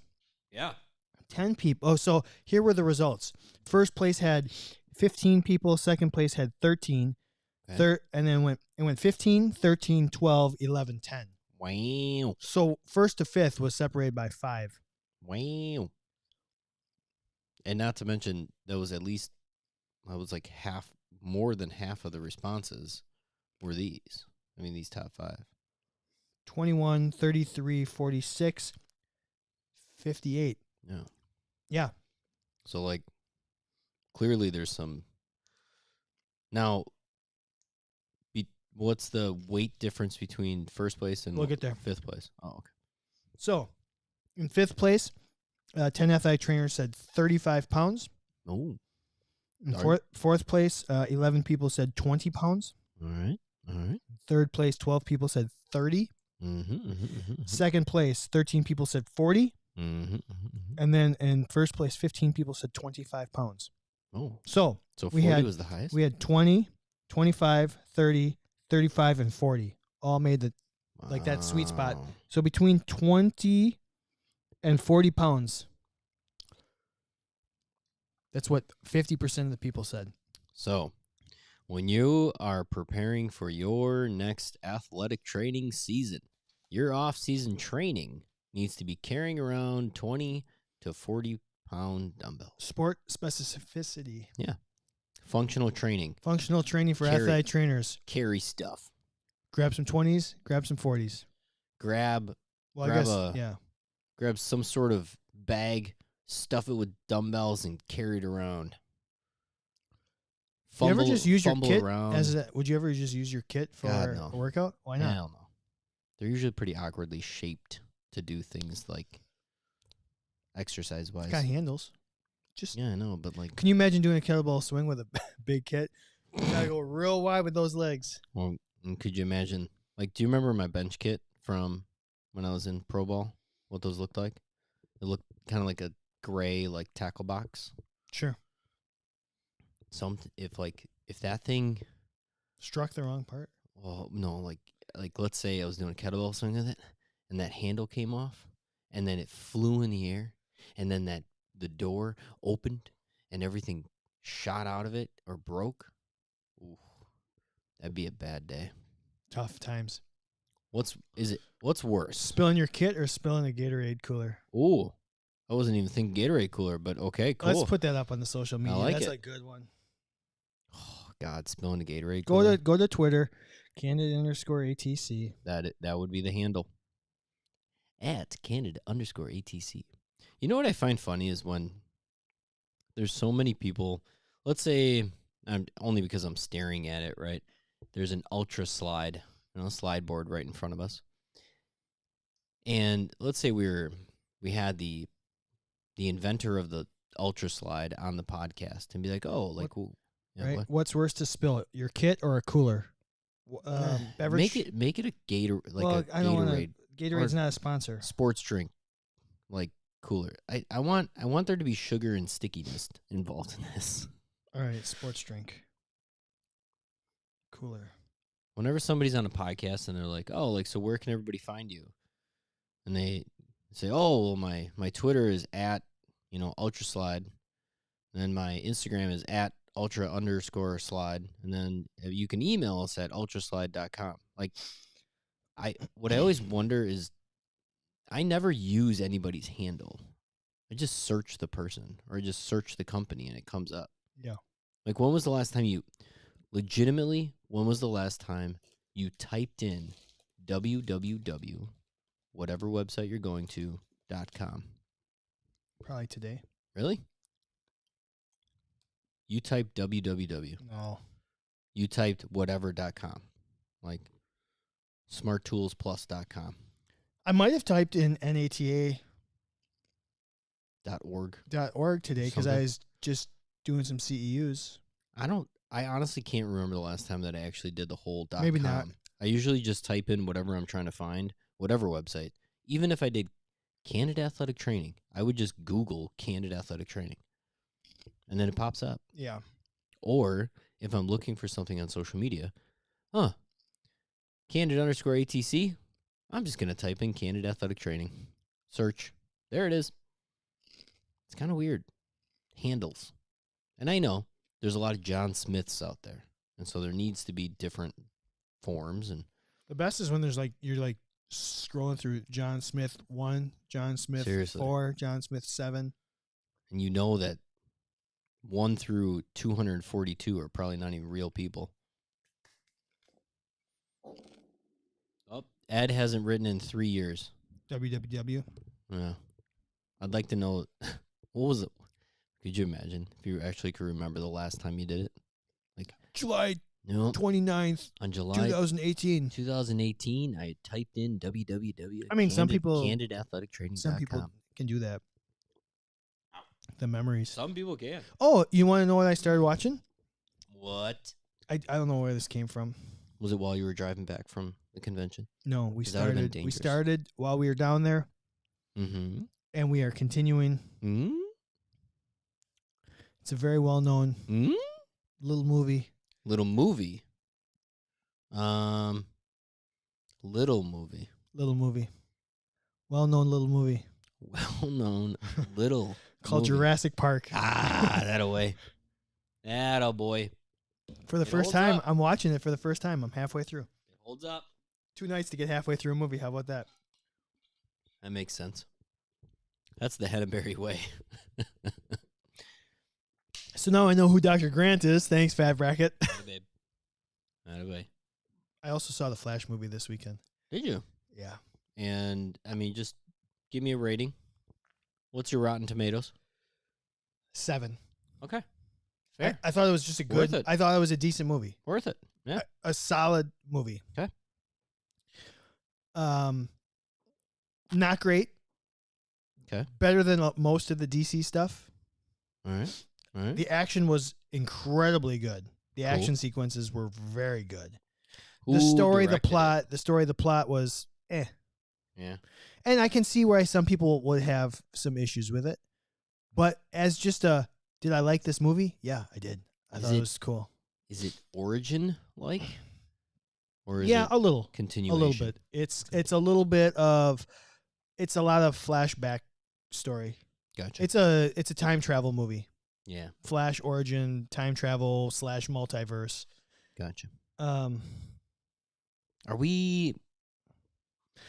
Speaker 1: Yeah.
Speaker 2: 10 people. Oh, so here were the results. First place had 15 people. Second place had 13. Okay. And then it went 15, 13, 12, 11, 10.
Speaker 1: Wow.
Speaker 2: So first to fifth was separated by 5.
Speaker 1: Wow. And not to mention, there was at least, I was like more than half of the responses were these. I mean, these top 5.
Speaker 2: 21, 33, 46, 58.
Speaker 1: Yeah.
Speaker 2: Yeah.
Speaker 1: So, like, clearly there's some. Now, what's the weight difference between first place and
Speaker 2: we'll get there.
Speaker 1: 5th place? Oh, okay.
Speaker 2: So, in 5th place, 10 athletic trainers said 35 pounds.
Speaker 1: Oh.
Speaker 2: In fourth place, 11 people said 20 pounds.
Speaker 1: All right.
Speaker 2: Third place, 12 people said 30.
Speaker 1: Mm-hmm.
Speaker 2: Second place, 13 people said 40.
Speaker 1: Mm-hmm.
Speaker 2: And then in first place, 15 people said 25 pounds.
Speaker 1: Oh.
Speaker 2: So
Speaker 1: 40 was the highest?
Speaker 2: We had 20, 25, 30, 35, and 40. All made that sweet spot. So between 20 and 40 pounds, that's what 50% of the people said.
Speaker 1: So when you are preparing for your next athletic training season, your off-season training needs to be carrying around 20 to 40-pound dumbbells.
Speaker 2: Sport specificity.
Speaker 1: Yeah. Functional training.
Speaker 2: Functional training for athletic trainers.
Speaker 1: Carry stuff.
Speaker 2: Grab some 20s, grab some 40s.
Speaker 1: Grab some sort of bag, stuff it with dumbbells, and carry it around.
Speaker 2: Would you ever just use your kit
Speaker 1: around.
Speaker 2: Would you ever just use your kit for a workout? Why not?
Speaker 1: Hell no. They're usually pretty awkwardly shaped to do things like exercise-wise.
Speaker 2: It's got handles.
Speaker 1: Yeah, I know, but like...
Speaker 2: Can you imagine doing a kettlebell swing with a big kit? You gotta go real wide with those legs.
Speaker 1: Well, could you imagine... Like, do you remember my bench kit from when I was in pro ball? What those looked like? It looked kind of like a gray, like, tackle box.
Speaker 2: Sure.
Speaker 1: If that thing...
Speaker 2: Struck the wrong part?
Speaker 1: Well, no, like let's say I was doing a kettlebell swing with it, and that handle came off, and then it flew in the air, and then the door opened, and everything shot out of it or broke. Ooh, that'd be a bad day.
Speaker 2: Tough times.
Speaker 1: What's worse?
Speaker 2: Spilling your kit or spilling a Gatorade cooler?
Speaker 1: Ooh, I wasn't even thinking Gatorade cooler, but okay, cool.
Speaker 2: Let's put that up on the social media.
Speaker 1: I like
Speaker 2: That's
Speaker 1: it.
Speaker 2: a good one.
Speaker 1: Oh God, spilling the Gatorade cooler.
Speaker 2: Go to Twitter, Candid_ATC.
Speaker 1: That would be the handle. At Candid_ATC. You know what I find funny is when there's so many people. Let's say only because I'm staring at it. Right, there's an ultra slide, slide board right in front of us, and let's say we had the inventor of the ultra slide on the podcast and be like, oh, like,
Speaker 2: right? What's worse to spill, your kit or a cooler? Beverage.
Speaker 1: Make it a Gatorade.
Speaker 2: I don't want Gatorade's not a sponsor.
Speaker 1: Sports drink, like cooler. I want there to be sugar and stickiness involved in this.
Speaker 2: All right, sports drink. Cooler.
Speaker 1: Whenever somebody's on a podcast and they're like, oh, like, so where can everybody find you? And they say, oh, well, my Twitter is at, ultra slide. And then my Instagram is at ultra_slide. And then you can email us at ultraslide.com. Like, what I always wonder is I never use anybody's handle. I just search the person or I just search the company and it comes up.
Speaker 2: Yeah.
Speaker 1: Like, when was the last time you typed in www, whatever website you're going to, .com?
Speaker 2: Probably today.
Speaker 1: Really? You typed www.
Speaker 2: No.
Speaker 1: You typed whatever.com. Like smarttoolsplus.com.
Speaker 2: I might have typed in NATA
Speaker 1: .org
Speaker 2: today because I was just doing some CEUs.
Speaker 1: I honestly can't remember the last time that I actually did the whole .com.
Speaker 2: Maybe not.
Speaker 1: I usually just type in whatever I'm trying to find, whatever website. Even if I did Candid Athletic Training, I would just Google Candid Athletic Training. And then it pops up.
Speaker 2: Yeah.
Speaker 1: Or if I'm looking for something on social media, Candid_ATC, I'm just going to type in Candid Athletic Training. Search. There it is. It's kind of weird. Handles. And I know there's a lot of John Smiths out there. And so there needs to be different forms. And
Speaker 2: the best is when you're scrolling through John Smith 1, John Smith
Speaker 1: Seriously.
Speaker 2: 4, John Smith 7.
Speaker 1: And you know that 1 through 242 are probably not even real people. Oh, Ed hasn't written in 3 years.
Speaker 2: www.
Speaker 1: Yeah. I'd like to know, what was it? Could you imagine if you actually could remember the last time you did it? Like
Speaker 2: July
Speaker 1: no,
Speaker 2: 29th,
Speaker 1: on July
Speaker 2: 2018,
Speaker 1: I typed in www.
Speaker 2: I mean, some people
Speaker 1: CandidAthleticTraining.com.
Speaker 2: Some people can do that. The memories.
Speaker 1: Some people can.
Speaker 2: Oh, you want to know what I started watching?
Speaker 1: What?
Speaker 2: I don't know where this came from.
Speaker 1: Was it while you were driving back from the convention?
Speaker 2: No, we started while we were down there.
Speaker 1: Mm-hmm.
Speaker 2: And we are continuing.
Speaker 1: Mm-hmm.
Speaker 2: It's a very well-known little movie.
Speaker 1: Little movie. Little movie.
Speaker 2: Well-known little movie.
Speaker 1: Well-known little
Speaker 2: called
Speaker 1: movie.
Speaker 2: Jurassic Park.
Speaker 1: That-a-way. That-a-boy.
Speaker 2: For the first time, I'm watching it for the first time. I'm halfway through.
Speaker 1: It holds up.
Speaker 2: 2 nights to get halfway through a movie. How about that?
Speaker 1: That makes sense. That's the Henneberry way.
Speaker 2: So now I know who Dr. Grant is. Thanks, Fat Bracket.
Speaker 1: Babe. That-a-way.
Speaker 2: I also saw the Flash movie this weekend.
Speaker 1: Did you?
Speaker 2: Yeah.
Speaker 1: And, I mean, just give me a rating. What's your Rotten Tomatoes?
Speaker 2: 7.
Speaker 1: Okay. Fair.
Speaker 2: I thought it was just I thought it was a decent movie.
Speaker 1: Worth it. Yeah.
Speaker 2: A solid movie.
Speaker 1: Okay.
Speaker 2: Not great.
Speaker 1: Okay.
Speaker 2: Better than most of the DC stuff.
Speaker 1: All right.
Speaker 2: The action was incredibly good. The action sequences were very good. The story, the plot was eh.
Speaker 1: Yeah.
Speaker 2: And I can see why some people would have some issues with it. But as just did I like this movie? Yeah, I did. I thought it was cool.
Speaker 1: Is it origin-like? Or is
Speaker 2: it
Speaker 1: a
Speaker 2: little.
Speaker 1: Continuation?
Speaker 2: A little bit. It's a little bit of, it's a lot of flashback story.
Speaker 1: Gotcha.
Speaker 2: It's a time travel movie.
Speaker 1: Yeah.
Speaker 2: Flash origin, time travel / multiverse.
Speaker 1: Gotcha.
Speaker 2: Are
Speaker 1: we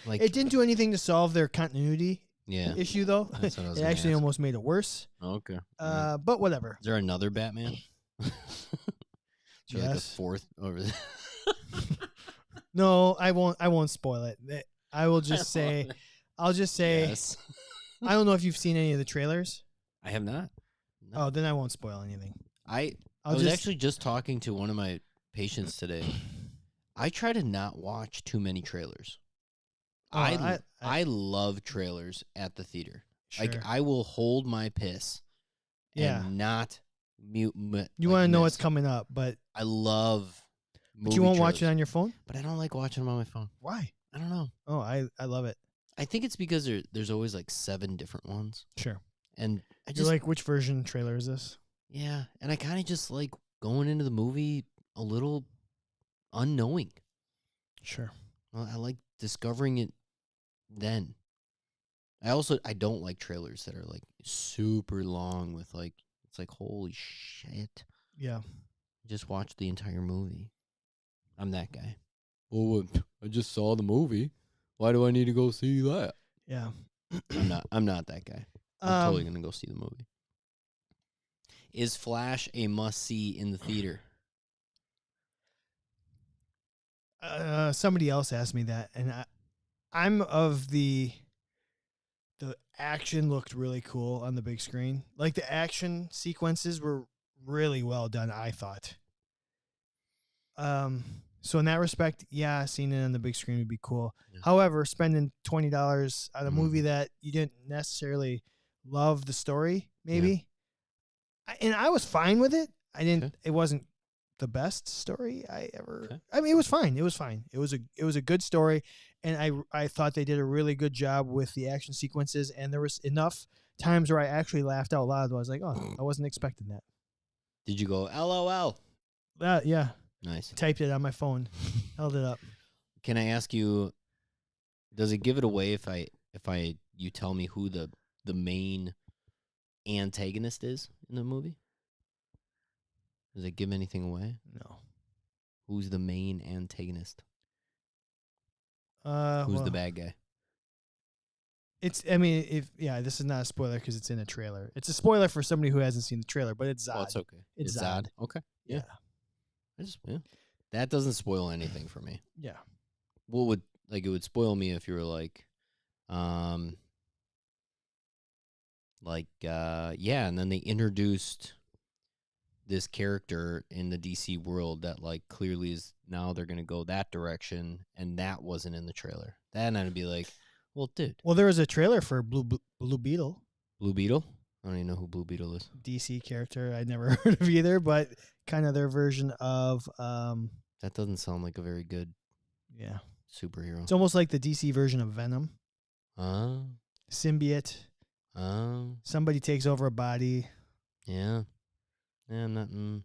Speaker 1: like?
Speaker 2: It didn't do anything to solve their continuity issue, though.
Speaker 1: That's what I was
Speaker 2: It
Speaker 1: gonna
Speaker 2: actually
Speaker 1: ask.
Speaker 2: almost made it worse.
Speaker 1: Okay.
Speaker 2: But whatever.
Speaker 1: Is there another Batman? Is there like a
Speaker 2: Yes.
Speaker 1: fourth over there?
Speaker 2: No, I won't spoil it. I will just say, I'll just say,
Speaker 1: Yes.
Speaker 2: I don't know if you've seen any of the trailers.
Speaker 1: I have not. No.
Speaker 2: Oh, then I won't spoil anything.
Speaker 1: I was actually just talking to one of my patients today. I try to not watch too many trailers. I love trailers at the theater.
Speaker 2: Sure.
Speaker 1: Like, I will hold my piss and not mute.
Speaker 2: You want to know what's coming up, but
Speaker 1: I love.
Speaker 2: But you won't watch it on your phone?
Speaker 1: But I don't like watching them on my phone.
Speaker 2: Why?
Speaker 1: I don't know.
Speaker 2: Oh, I love it.
Speaker 1: I think it's because there's always like 7 different ones.
Speaker 2: Sure.
Speaker 1: And I just
Speaker 2: You're like, which version trailer is this?
Speaker 1: Yeah, and I kind of just like going into the movie a little unknowing.
Speaker 2: Sure.
Speaker 1: Well, I like discovering it then. I don't like trailers that are like super long with like, it's like, holy shit.
Speaker 2: Yeah.
Speaker 1: Just watch the entire movie. I'm that guy. Oh, I just saw the movie. Why do I need to go see that?
Speaker 2: Yeah.
Speaker 1: I'm not that guy. I'm totally going to go see the movie. Is Flash a must-see in the theater?
Speaker 2: Somebody else asked me that, and I'm of the action looked really cool on the big screen. Like, the action sequences were really well done, I thought. So in that respect, yeah, seeing it on the big screen would be cool. Yeah. However, spending $20 on a movie that you didn't necessarily love the story, maybe, and I was fine with it. I didn't. Okay. It wasn't the best story I ever. Okay. I mean, it was fine. It was fine. It was a good story, and I thought they did a really good job with the action sequences. And there was enough times where I actually laughed out loud. I was like, oh, I wasn't expecting that.
Speaker 1: Did you go LOL?
Speaker 2: Yeah.
Speaker 1: Nice.
Speaker 2: Typed it on my phone, held it up.
Speaker 1: Can I ask you? Does it give it away if you tell me who the main antagonist is in the movie? Does it give anything away?
Speaker 2: No.
Speaker 1: Who's the main antagonist? Who's the bad guy?
Speaker 2: This is not a spoiler because it's in a trailer. It's a spoiler for somebody who hasn't seen the trailer, but it's Zod.
Speaker 1: Oh, it's okay.
Speaker 2: It's Zod.
Speaker 1: Okay. Yeah. That doesn't spoil anything for me.
Speaker 2: Yeah.
Speaker 1: What would it would spoil me if you were like, and then they introduced this character in the DC world that like clearly is now they're gonna go that direction, and that wasn't in the trailer. Then I'd be like, well, dude.
Speaker 2: Well, there was a trailer for Blue Beetle.
Speaker 1: Blue Beetle? I don't even know who Blue Beetle is.
Speaker 2: DC character I'd never heard of either, but kind of their version of
Speaker 1: that doesn't sound like a very good superhero.
Speaker 2: It's almost like the DC version of Venom. Symbiote. Somebody takes over a body.
Speaker 1: Yeah. Yeah, nothing.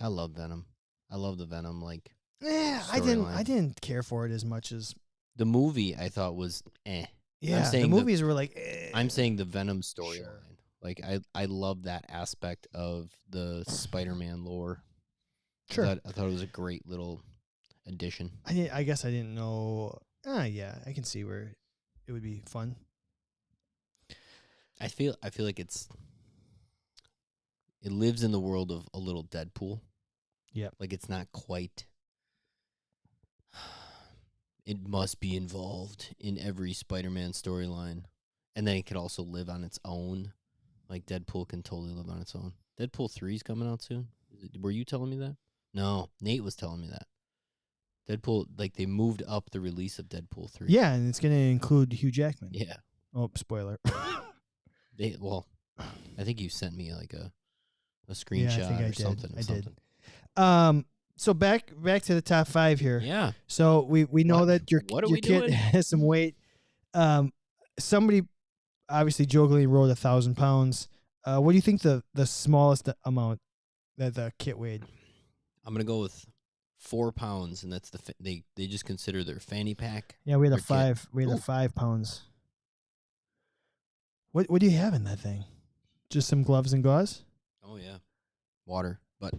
Speaker 1: I love Venom. I love the Venom
Speaker 2: I didn't care for it as much as
Speaker 1: the movie. I thought was
Speaker 2: Yeah, the movies were like.
Speaker 1: I'm saying the Venom storyline. Sure. Like I love that aspect of the Spider-Man lore.
Speaker 2: Sure,
Speaker 1: I thought it was a great little addition.
Speaker 2: I guess I didn't know. Yeah, I can see where it would be fun.
Speaker 1: I feel like it lives in the world of a little Deadpool.
Speaker 2: Yeah,
Speaker 1: like it's not quite. It must be involved in every Spider-Man storyline. And then it could also live on its own. Like Deadpool can totally live on its own. Deadpool 3 is coming out soon. Were you telling me that? No, Nate was telling me that. Deadpool, they moved up the release of Deadpool 3.
Speaker 2: Yeah, and it's going to include Hugh Jackman.
Speaker 1: Yeah.
Speaker 2: Oh, spoiler.
Speaker 1: I think you sent me a screenshot or something.
Speaker 2: I did. So back to the top 5 here.
Speaker 1: Yeah.
Speaker 2: So we know that your kid has some weight. Somebody obviously jokingly wrote 1,000 pounds. What do you think the smallest amount that the kit weighed?
Speaker 1: I'm gonna go with 4 pounds, and that's they just consider their fanny pack.
Speaker 2: Yeah, we had a 5. Kit. We had a 5 pounds. What do you have in that thing? Just some gloves and gauze?
Speaker 1: Oh yeah, water, but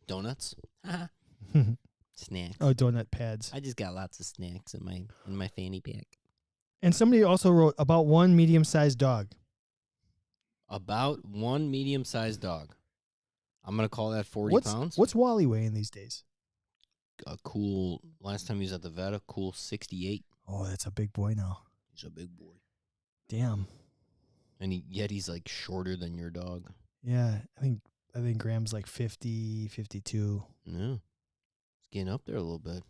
Speaker 1: donuts, snacks.
Speaker 2: Oh, donut pads.
Speaker 1: I just got lots of snacks in my fanny pack.
Speaker 2: And somebody also wrote about one medium-sized dog.
Speaker 1: About one medium-sized dog. I'm going to call that 40 pounds.
Speaker 2: What's Wally weighing these days?
Speaker 1: A cool, last time he was at the vet, a cool 68.
Speaker 2: Oh, that's a big boy now.
Speaker 1: He's a big boy.
Speaker 2: Damn.
Speaker 1: And yet he's like shorter than your dog.
Speaker 2: Yeah, I think Graham's like 50, 52.
Speaker 1: Yeah. He's getting up there a little bit.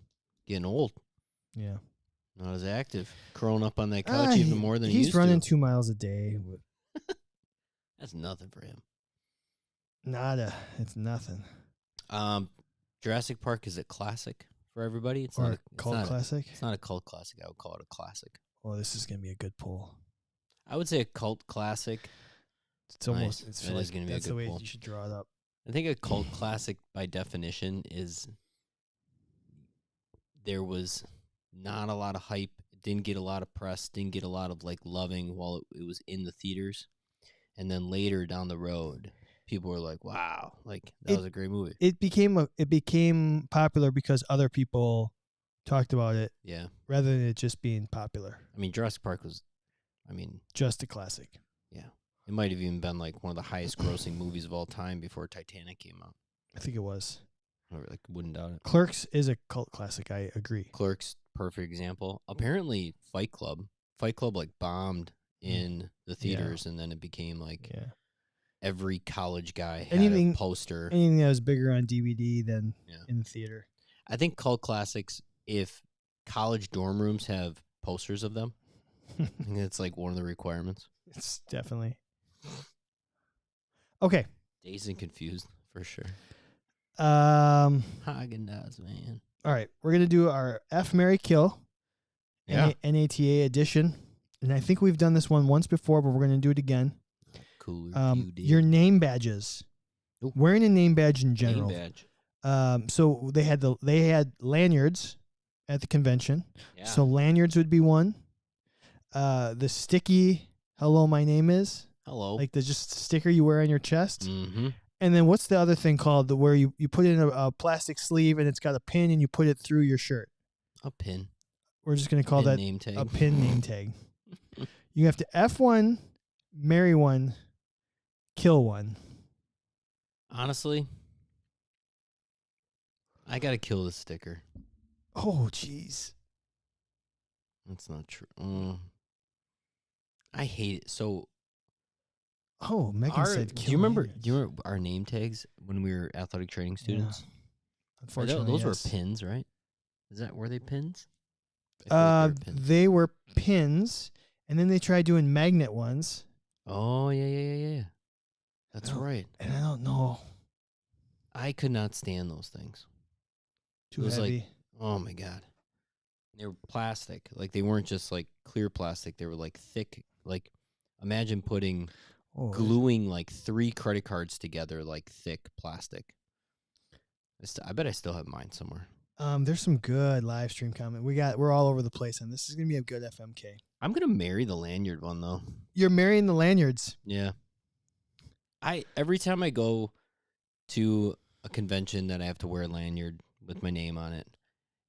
Speaker 1: Getting old.
Speaker 2: Yeah.
Speaker 1: Not as active. Curling up on that couch even more than he used to.
Speaker 2: He's running 2 miles a day.
Speaker 1: That's nothing for him.
Speaker 2: Nada. It's nothing.
Speaker 1: Jurassic Park is a classic for everybody. It's
Speaker 2: or
Speaker 1: not
Speaker 2: a cult classic.
Speaker 1: It's not a cult classic. I would call it a classic.
Speaker 2: Oh, this is gonna be a good poll.
Speaker 1: I would say a cult classic.
Speaker 2: It's almost.
Speaker 1: Nice.
Speaker 2: It's
Speaker 1: That
Speaker 2: like,
Speaker 1: is gonna be a
Speaker 2: that's
Speaker 1: good
Speaker 2: the way
Speaker 1: poll.
Speaker 2: you should draw it up.
Speaker 1: I think a cult classic, by definition, is there was not a lot of hype. It didn't get a lot of press. Didn't get a lot of like loving while it was in the theaters, and then later down the road, people were like, "Wow, like that was a great movie."
Speaker 2: It became popular because other people talked about it.
Speaker 1: Yeah,
Speaker 2: rather than it just being popular.
Speaker 1: I mean, Jurassic Park was,
Speaker 2: just a classic.
Speaker 1: Yeah, it might have even been like one of the highest grossing movies of all time before Titanic came out.
Speaker 2: I think it was.
Speaker 1: I wouldn't doubt it.
Speaker 2: Clerks is a cult classic. I agree.
Speaker 1: Clerks, perfect example. Apparently, Fight Club like bombed in the theaters, and then it became like every college guy had a poster.
Speaker 2: Anything that was bigger on DVD than in the theater.
Speaker 1: I think cult classics, if college dorm rooms have posters of them, I think it's like one of the requirements.
Speaker 2: It's definitely. Okay.
Speaker 1: Dazed and Confused, for sure.
Speaker 2: Haagen-Dazs,
Speaker 1: man.
Speaker 2: All right. We're going to do our F, Marry, Kill.
Speaker 1: Yeah.
Speaker 2: NATA edition. And I think we've done this one once before, but we're going to do it again.
Speaker 1: Cool.
Speaker 2: Your name badges.
Speaker 1: Ooh.
Speaker 2: Wearing a name badge in general.
Speaker 1: Name badge.
Speaker 2: So they had lanyards at the convention.
Speaker 1: Yeah.
Speaker 2: So lanyards would be one. The sticky "Hello, my name is."
Speaker 1: Hello.
Speaker 2: Like the just sticker you wear on your chest.
Speaker 1: Mm-hmm.
Speaker 2: And then what's the other thing called? Where you put in a plastic sleeve and it's got a pin and you put it through your shirt.
Speaker 1: A pin.
Speaker 2: We're just going to call that
Speaker 1: name tag.
Speaker 2: a pin name tag. You have to F one, marry one, kill one.
Speaker 1: Honestly, I got to kill the sticker.
Speaker 2: Oh, jeez.
Speaker 1: That's not true. I hate it. So,
Speaker 2: Megan said kill.
Speaker 1: Do you remember our name tags when we were athletic training students?
Speaker 2: Yeah. Unfortunately,
Speaker 1: those were pins, right? Were they pins?
Speaker 2: They were pins, and then they tried doing magnet ones.
Speaker 1: Oh, yeah. That's right.
Speaker 2: And I don't know.
Speaker 1: I could not stand those things.
Speaker 2: Too heavy.
Speaker 1: Like, oh my God. They were plastic. Like, they weren't just like clear plastic. They were like thick. Like, imagine gluing like 3 credit cards together, like thick plastic. I bet I still have mine somewhere.
Speaker 2: There's some good live stream comment. We're all over the place, and this is gonna be a good FMK.
Speaker 1: I'm gonna marry the lanyard one though.
Speaker 2: You're marrying the lanyards.
Speaker 1: Yeah. Every time I go to a convention that I have to wear a lanyard with my name on it,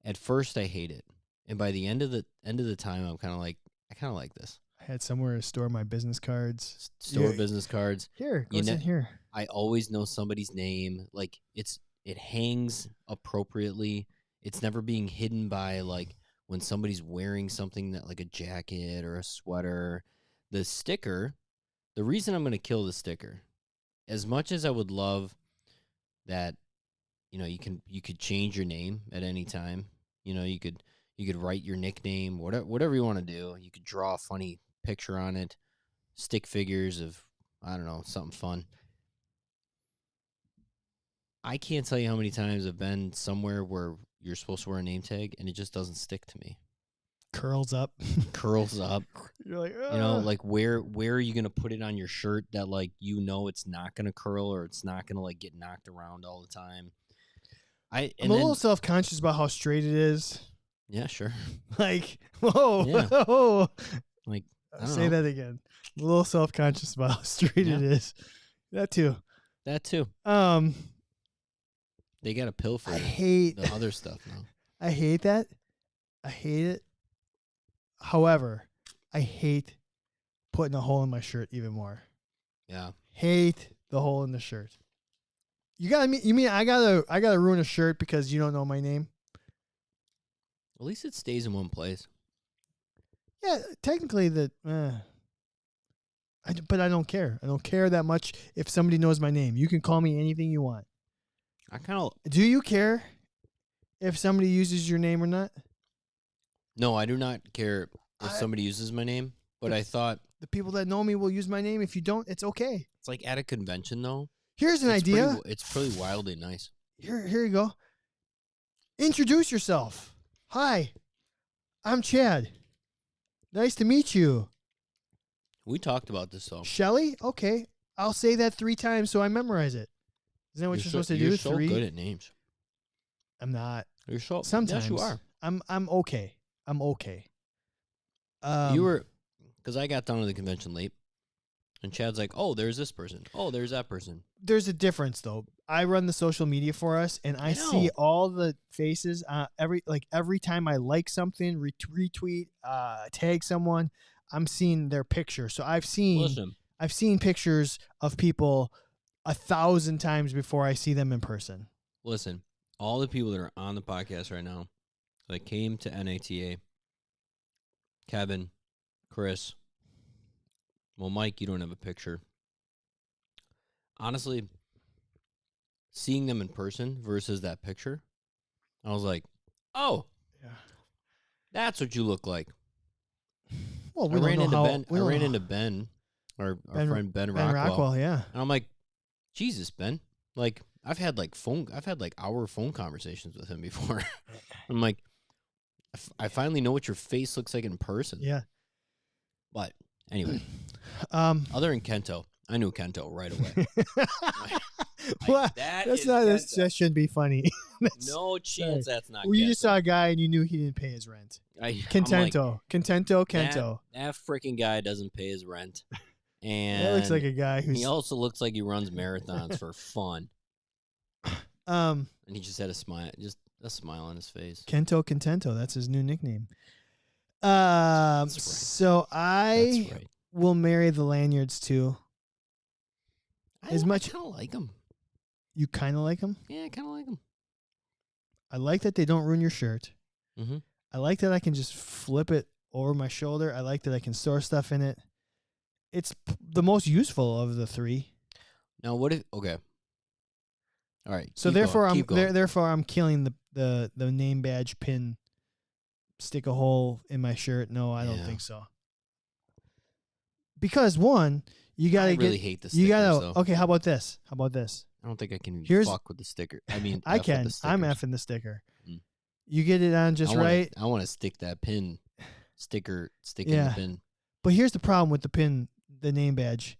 Speaker 1: at first I hate it, and by the end of the time, I'm kind of like, I kind of like this.
Speaker 2: I had somewhere to store my business cards.
Speaker 1: Business cards.
Speaker 2: Here, goes in here.
Speaker 1: I always know somebody's name. Like it hangs appropriately. It's never being hidden by like when somebody's wearing something that like a jacket or a sweater. The sticker, the reason I'm going to kill the sticker, as much as I would love that, you could change your name at any time. You could write your nickname, whatever you want to do. You could draw a funny picture on it, stick figures of, I don't know, something fun. I can't tell you how many times I've been somewhere where you're supposed to wear a name tag and it just doesn't stick to me.
Speaker 2: Curls up.
Speaker 1: You're like, like where are you going to put it on your shirt that like, it's not going to curl or it's not going to like get knocked around all the time. I'm a
Speaker 2: little self-conscious about how straight it is.
Speaker 1: Yeah, sure.
Speaker 2: Like, whoa, yeah. Whoa.
Speaker 1: Like,
Speaker 2: say that again. I'm a little self-conscious about how straight it is. That too.
Speaker 1: They got a pill for
Speaker 2: the
Speaker 1: other stuff now.
Speaker 2: I hate that. I hate it. However, I hate putting a hole in my shirt even more.
Speaker 1: Yeah.
Speaker 2: Hate the hole in the shirt. You mean I gotta ruin a shirt because you don't know my name?
Speaker 1: At least it stays in one place.
Speaker 2: Yeah, technically but I don't care. I don't care that much if somebody knows my name. You can call me anything you want. Do you care if somebody uses your name or not?
Speaker 1: No, I do not care if somebody uses my name, but I thought
Speaker 2: the people that know me will use my name. If you don't, it's okay.
Speaker 1: It's like at a convention, though.
Speaker 2: Here's an idea.
Speaker 1: It's pretty wildly nice.
Speaker 2: Here you go. Introduce yourself. Hi, I'm Chad. Nice to meet you.
Speaker 1: We talked about this, though.
Speaker 2: Shelly? Okay. I'll say that 3 times so I memorize it. Isn't that what you're supposed to do?
Speaker 1: You're so good at names.
Speaker 2: I'm not.
Speaker 1: You're so
Speaker 2: sometimes.
Speaker 1: Yes, you are.
Speaker 2: I'm okay. I'm okay.
Speaker 1: You were, because I got down to the convention late, and Chad's like, "Oh, there's this person. Oh, there's that person."
Speaker 2: There's a difference, though. I run the social media for us, and I see all the faces. Every time I like something, retweet, tag someone, I'm seeing their picture. So I've seen pictures of people 1,000 times before I see them in person.
Speaker 1: Listen, all the people that are on the podcast right now that came to NATA, Kevin, Chris, well, Mike, you don't have a picture. Honestly, seeing them in person versus that picture, I was like, oh, yeah, that's what you look like.
Speaker 2: Well,
Speaker 1: I ran into Ben, our friend Ben Rockwell.
Speaker 2: Yeah.
Speaker 1: And I'm like, Jesus, Ben. Like, I've had hour phone conversations with him before. I'm like, I finally know what your face looks like in person.
Speaker 2: Yeah.
Speaker 1: But anyway, other than Kento, I knew Kento right away.
Speaker 2: That shouldn't be funny.
Speaker 1: No chance that's not.
Speaker 2: Well, you just saw a guy and you knew he didn't pay his rent. Kento.
Speaker 1: That freaking guy doesn't pay his rent. And
Speaker 2: that looks like a guy
Speaker 1: he also looks like he runs marathons for fun. And he just had a smile on his face.
Speaker 2: Kento Contento, that's his new nickname. That's right. So I will marry the Lanyards too. I kind
Speaker 1: of like them.
Speaker 2: You kind of like them?
Speaker 1: Yeah, I kind of like them.
Speaker 2: I like that they don't ruin your shirt.
Speaker 1: Mm-hmm.
Speaker 2: I like that I can just flip it over my shoulder. I like that I can store stuff in it. It's the most useful of the 3.
Speaker 1: Now, what if? Okay. All right.
Speaker 2: So therefore, I'm killing the name badge pin. Stick a hole in my shirt. No, I don't think so. Because one, you gotta
Speaker 1: hate the stickers, though.
Speaker 2: Okay, how about this? I
Speaker 1: don't think I can fuck with the sticker. I mean,
Speaker 2: I can. I'm effing the sticker. Mm. You get it on just right.
Speaker 1: I want to stick that pin sticker. In the pin.
Speaker 2: But here's the problem with the pin, the name badge.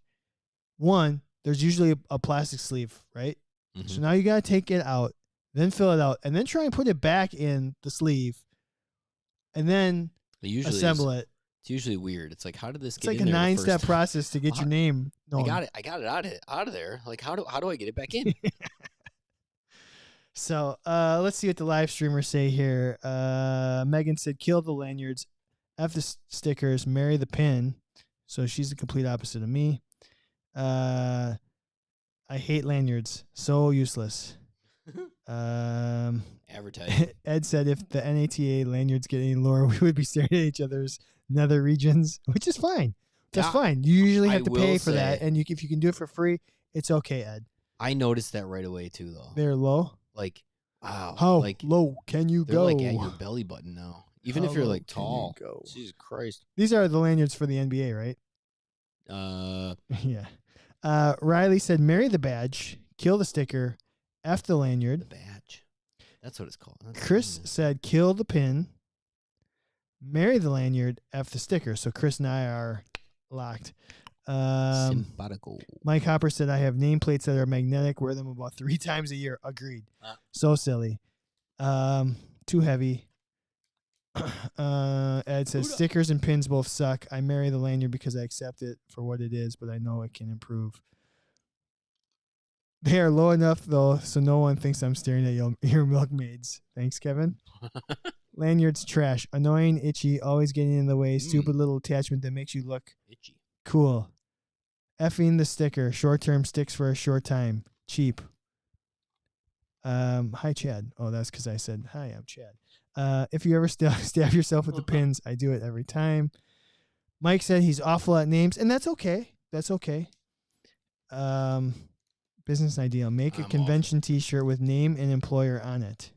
Speaker 2: One, there's usually a plastic sleeve, right? Mm-hmm. So now you gotta take it out, then fill it out, and then try and put it back in the sleeve, and then assemble it.
Speaker 1: It's usually weird. It's like, how did this get
Speaker 2: in there? It's like a 9-step process to get your name known.
Speaker 1: I got it out of there. Like, how do I get it back in?
Speaker 2: So let's see what the live streamers say here. Megan said, kill the lanyards, F the stickers, marry the pin. So she's the complete opposite of me. I hate lanyards. So useless.
Speaker 1: Advertising.
Speaker 2: Ed said if the NATA lanyards get any lower, we would be staring at each other's nether regions, which is fine. That's fine. You usually have to pay for that, and if you can do it for free, it's okay, Ed.
Speaker 1: I noticed that right away too, though.
Speaker 2: They're low.
Speaker 1: Like, wow.
Speaker 2: How low can you go?
Speaker 1: They're like at your belly button now. Even if you're like tall. Jesus Christ.
Speaker 2: These are the lanyards for the NBA, right? Yeah. Riley said, marry the badge, kill the sticker, F the lanyard.
Speaker 1: The badge. That's what it's called.
Speaker 2: Chris said, kill the pin, marry the lanyard, F the sticker. So Chris and I are locked.
Speaker 1: Simpatico.
Speaker 2: Mike Hopper said, I have nameplates that are magnetic, wear them about 3 times a year. Agreed. So silly. Too heavy. Ed says, stickers and pins both suck. I marry the lanyard because I accept it for what it is, but I know it can improve. They are low enough, though, so no one thinks I'm staring at your milkmaids. Thanks, Kevin. Lanyard's trash. Annoying, itchy, always getting in the way. Stupid little attachment that makes you look
Speaker 1: itchy.
Speaker 2: Cool. Effing the sticker. Short-term sticks for a short time. Cheap. Hi, Chad. Oh, that's because I said, hi, I'm Chad. If you ever stab yourself with the pins, I do it every time. Mike said he's awful at names, and that's okay. That's okay. Business ideal. Make a convention T-shirt with name and employer on it.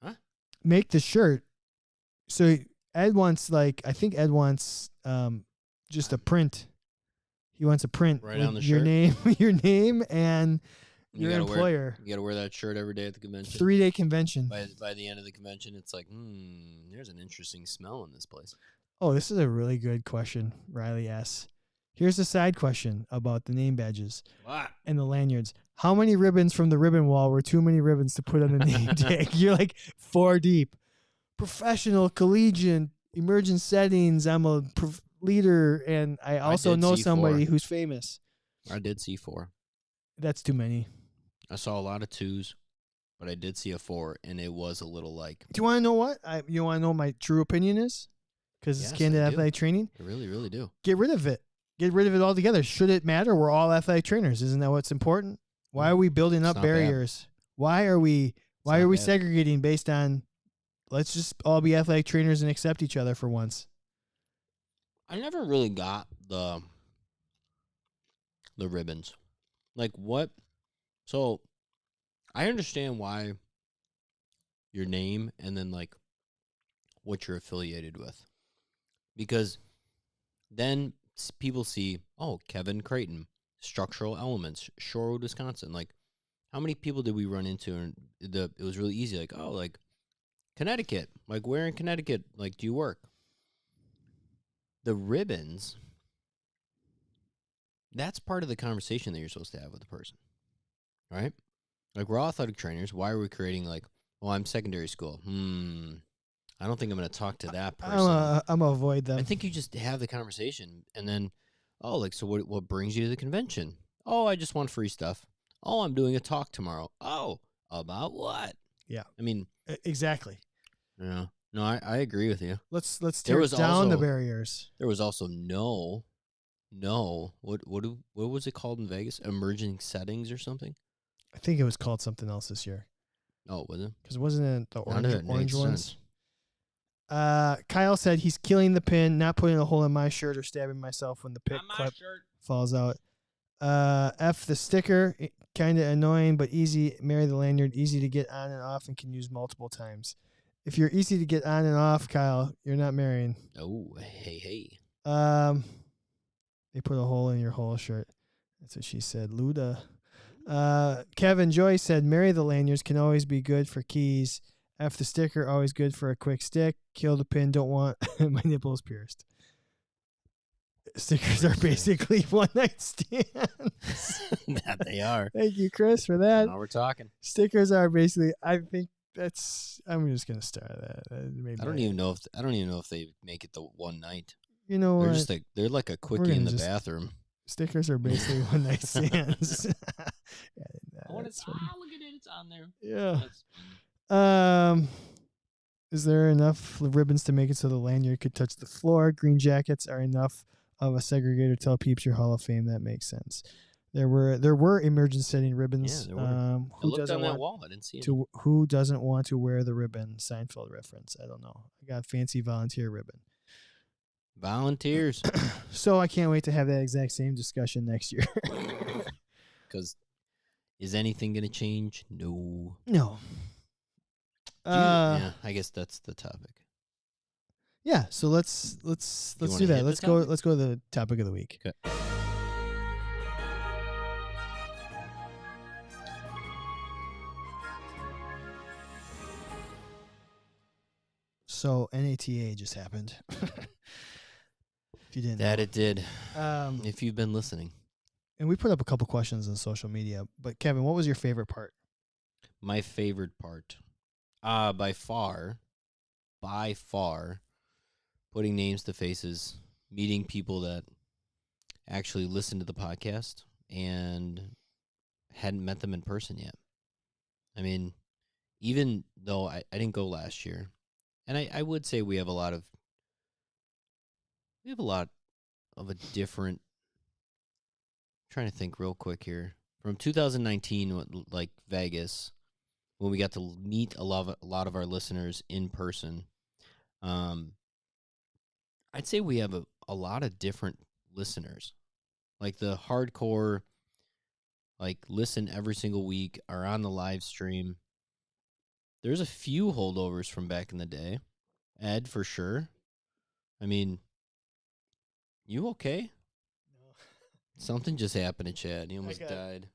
Speaker 1: Huh?
Speaker 2: Make the shirt. So Ed wants I think Ed wants just a print. He wants a print
Speaker 1: right
Speaker 2: with
Speaker 1: on the
Speaker 2: your
Speaker 1: shirt?
Speaker 2: name and your employer.
Speaker 1: You got to wear that shirt every day at the convention.
Speaker 2: 3-day convention.
Speaker 1: By the end of the convention, it's like, there's an interesting smell in this place.
Speaker 2: Oh, this is a really good question, Riley S. Here's a side question about the name badges and the lanyards. How many ribbons from the ribbon wall were too many ribbons to put on the name tag? You're like 4 deep. Professional, collegiate, emergent settings. I'm a leader, and I also know somebody who's famous.
Speaker 1: I did see 4.
Speaker 2: That's too many.
Speaker 1: I saw a lot of 2s, but I did see a 4, and it was a little like...
Speaker 2: Do you want to know what? You want to know what my true opinion is? Because it's Candid Athletic Training?
Speaker 1: I really, really do.
Speaker 2: Get rid of it. Get rid of it altogether. Should it matter? We're all athletic trainers. Isn't that what's important? Why are we building up barriers? Why are we segregating based on let's just all be athletic trainers and accept each other for once?
Speaker 1: I never really got the ribbons. Like what? So I understand why your name and then like what you're affiliated with. Because then people see, oh, Kevin Creighton, Structural Elements, Shorewood, Wisconsin. Like, how many people did we run into? And it was really easy. Like, oh, like Connecticut. Like, where in Connecticut? Like, do you work? The ribbons. That's part of the conversation that you're supposed to have with the person, right? Like, we're all athletic trainers. Why are we creating like, well, I'm secondary school. I don't think I'm going to talk to that person.
Speaker 2: I'm going to avoid them.
Speaker 1: I think you just have the conversation, and then, oh, like, so what brings you to the convention? Oh, I just want free stuff. Oh, I'm doing a talk tomorrow. Oh, about what?
Speaker 2: Yeah.
Speaker 1: I mean.
Speaker 2: Exactly.
Speaker 1: Yeah. No, I agree with you.
Speaker 2: Let's tear down the barriers.
Speaker 1: There was also what was it called in Vegas? Emerging settings or something?
Speaker 2: I think it was called something else this year.
Speaker 1: Oh, was it?
Speaker 2: Because wasn't it the orange ones? Kyle said he's killing the pin, not putting a hole in my shirt or stabbing myself when the pick clip falls out. F the sticker, kind of annoying but easy. Marry the lanyard, easy to get on and off and can use multiple times. If you're easy to get on and off, Kyle, you're not marrying.
Speaker 1: Oh, hey.
Speaker 2: They put a hole in your whole shirt. That's what she said. Luda. Kevin Joy said, marry the lanyards can always be good for keys. F the sticker, always good for a quick stick. Kill the pin, don't want my nipples pierced. Stickers are basically one-night stands.
Speaker 1: That they are.
Speaker 2: Thank you, Chris, for that.
Speaker 1: Now we're talking.
Speaker 2: Stickers are basically, I think I'm just going to start that.
Speaker 1: I don't even know if they make it the one night.
Speaker 2: You know
Speaker 1: they're
Speaker 2: what?
Speaker 1: Just they're like a quickie in the bathroom.
Speaker 2: Stickers are basically one-night stands.
Speaker 1: Look at it. It's on there.
Speaker 2: Yeah. Is there enough ribbons to make it so the lanyard could touch the floor? Green jackets are enough of a segregator. Tell peeps your Hall of Fame. That makes sense. There were emergent setting ribbons.
Speaker 1: Yeah, there were. I looked on that wall. I didn't see it.
Speaker 2: Who doesn't want to wear the ribbon? Seinfeld reference. I don't know. I got fancy volunteer ribbon.
Speaker 1: Volunteers.
Speaker 2: So I can't wait to have that exact same discussion next year.
Speaker 1: Because is anything going to change? No.
Speaker 2: Yeah,
Speaker 1: I guess that's the topic.
Speaker 2: Yeah, so let's do that. Let's go to the topic of the week.
Speaker 1: Okay.
Speaker 2: So NATA just happened. If you didn't know.
Speaker 1: It did. If you've been listening.
Speaker 2: And we put up a couple questions on social media, but Kevin, what was your favorite part?
Speaker 1: My favorite part. By far, putting names to faces, meeting people that actually listen to the podcast and hadn't met them in person yet. I mean, even though I didn't go last year, and I would say we have a lot of a different. Trying to think real quick here from 2019, like Vegas, when we got to meet a lot of our listeners in person. I'd say we have a lot of different listeners, like the hardcore, like listen every single week, are on the live stream. There's a few holdovers from back in the day. Ed, for sure. I mean, you okay?
Speaker 2: No.
Speaker 1: Something just happened to Chad. He almost died.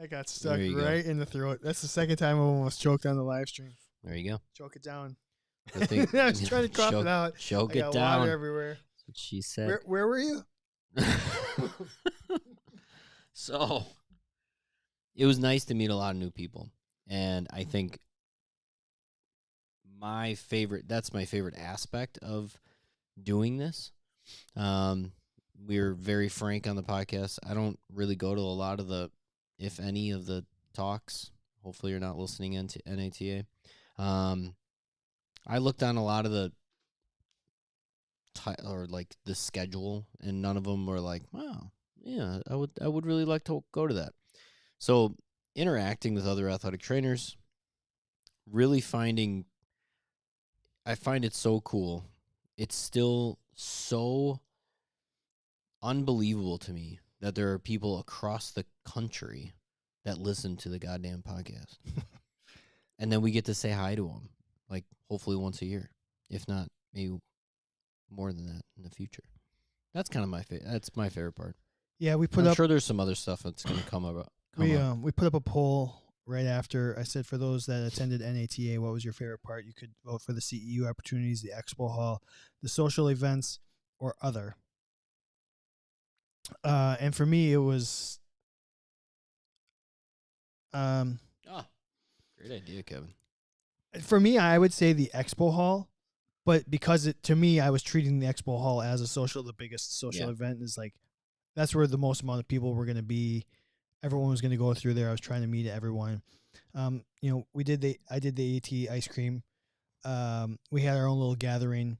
Speaker 2: I got stuck right in the throat. That's the second time I almost choked on the live stream.
Speaker 1: There you go.
Speaker 2: Choke it down.
Speaker 1: I
Speaker 2: was trying to cough it out.
Speaker 1: Choke it
Speaker 2: down.
Speaker 1: Water
Speaker 2: everywhere.
Speaker 1: That's what she said.
Speaker 2: Where were you?
Speaker 1: So it was nice to meet a lot of new people. And I think that's my favorite aspect of doing this. We're very frank on the podcast. I don't really go to a lot of if any of the talks. Hopefully you're not listening into NATA. I looked on a lot of the the schedule, and none of them were like, wow, yeah, I would really like to go to that. So interacting with other athletic trainers, really I find it so cool. It's still so unbelievable to me that there are people across the country that listen to the goddamn podcast. And then we get to say hi to them, like hopefully once a year, if not maybe more than that in the future. That's kind of that's my favorite part.
Speaker 2: Yeah,
Speaker 1: I'm sure there's some other stuff that's going to come up.
Speaker 2: We put up a poll right after. I said, for those that attended NATA, what was your favorite part? You could vote for the CEU opportunities, the expo hall, the social events, or other. And for me, it was.
Speaker 1: Great idea, Kevin.
Speaker 2: For me, I would say the expo hall, but because to me, I was treating the expo hall as the biggest social event is like, that's where the most amount of people were going to be. Everyone was going to go through there. I was trying to meet everyone. I did the AT ice cream. We had our own little gathering.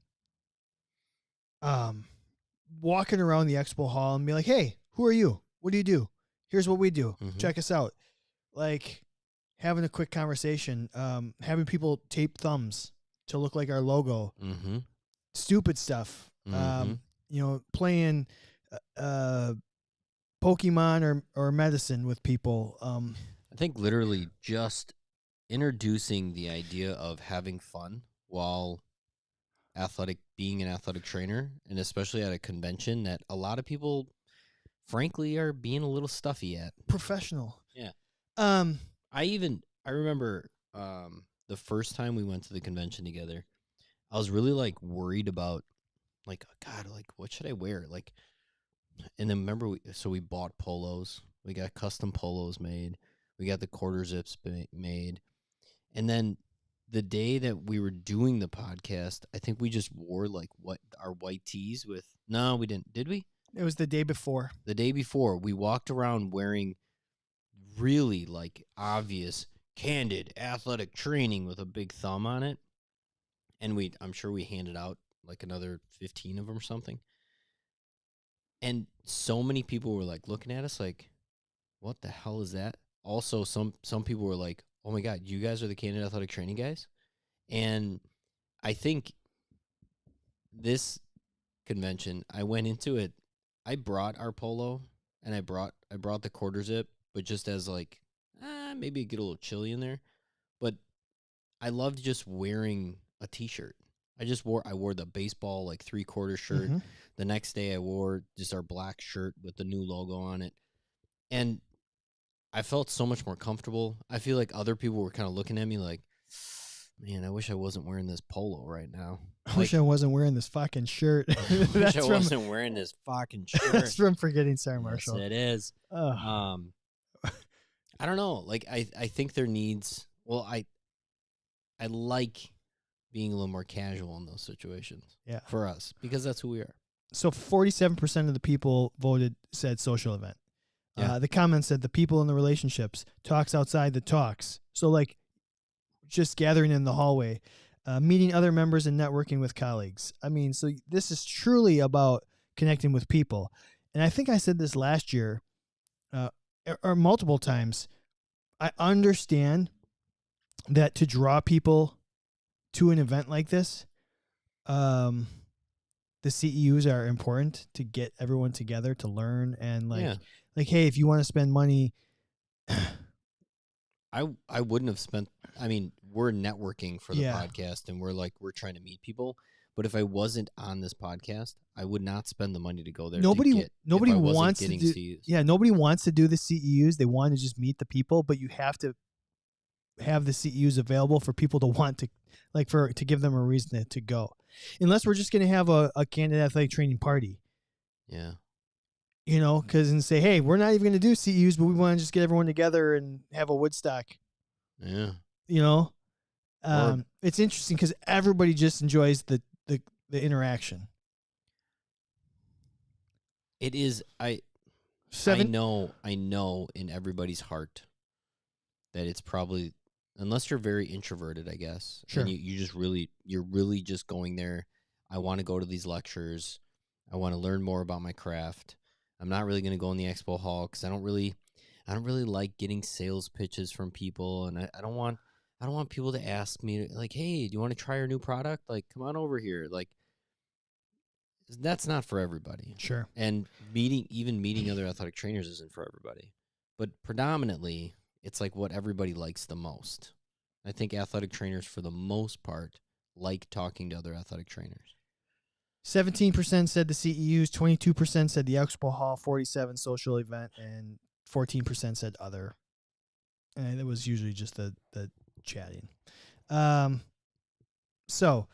Speaker 2: Walking around the expo hall and be like, hey, who are you? What do you do? Here's what we do. Mm-hmm. Check us out. Like having a quick conversation, having people tape thumbs to look like our logo.
Speaker 1: Mm-hmm.
Speaker 2: Stupid stuff. Mm-hmm. Playing Pokemon or medicine with people.
Speaker 1: I think literally just introducing the idea of having fun while being an athletic trainer, and especially at a convention that a lot of people, frankly, are being a little stuffy at.
Speaker 2: Professional.
Speaker 1: Yeah. I remember the first time we went to the convention together, I was really like worried about like, God, like what should I wear? Like, and then remember, we bought polos. We got custom polos made. We got the quarter zips made. And then the day that we were doing the podcast, I think we just wore like our white tees with. No, we didn't. Did we?
Speaker 2: It was the day before.
Speaker 1: The day before, we walked around wearing really like obvious Candid Athletic Training with a big thumb on it. And I'm sure we handed out like another 15 of them or something. And so many people were like looking at us like, what the hell is that? Also, some people were like, oh my God, you guys are the Candid Athletic Training guys? And I think this convention, I went into it, I brought our polo and I brought the quarter zip, but just as like, maybe it get a little chilly in there. But I loved just wearing a t-shirt. I wore the baseball like 3/4 shirt. Mm-hmm. The next day I wore just our black shirt with the new logo on it. And I felt so much more comfortable. I feel like other people were kind of looking at me like, man, I wish I wasn't wearing this polo right now.
Speaker 2: I wish I wasn't wearing this fucking shirt.
Speaker 1: I wish I wasn't wearing this fucking shirt.
Speaker 2: That's from Forgetting Sarah Marshall.
Speaker 1: Yes, it is. I don't know. Like, I think there needs... Well, I like being a little more casual in those situations.
Speaker 2: Yeah.
Speaker 1: For us, because that's who we are.
Speaker 2: So 47% of the people said social event.
Speaker 1: Yeah.
Speaker 2: The comments said the people in the relationships, talks outside the talks. So, like, just gathering in the hallway, meeting other members and networking with colleagues. I mean, so this is truly about connecting with people. And I think I said this last year, or multiple times. I understand that to draw people to an event like this, the CEUs are important to get everyone together to learn and hey, if you want to spend money,
Speaker 1: I wouldn't have spent. I mean, we're networking for the podcast, and we're trying to meet people. But if I wasn't on this podcast, I would not spend the money to go there.
Speaker 2: Nobody wants to do. CEUs. Yeah, nobody wants to do the CEUs. They want to just meet the people, but you have to have the CEUs available for people to want to, to give them a reason to go. Unless we're just going to have a Candid Athletic Training party.
Speaker 1: Yeah.
Speaker 2: And say, hey, we're not even going to do CEUs, but we want to just get everyone together and have a Woodstock.
Speaker 1: Yeah.
Speaker 2: It's interesting because everybody just enjoys the interaction.
Speaker 1: It is. I know in everybody's heart that it's probably, unless you're very introverted, I guess.
Speaker 2: Sure.
Speaker 1: And you're really just going there. I want to go to these lectures. I want to learn more about my craft. I'm not really going to go in the expo hall because I don't really like getting sales pitches from people, and I don't want people to ask me like, hey, do you want to try our new product? Like, come on over here. Like, that's not for everybody.
Speaker 2: Sure.
Speaker 1: And meeting other athletic trainers isn't for everybody. But predominantly, it's like what everybody likes the most. I think athletic trainers, for the most part, like talking to other athletic trainers.
Speaker 2: 17% said the CEUs, 22% said the expo hall, 47% social event, and 14% said other. And it was usually just the chatting. So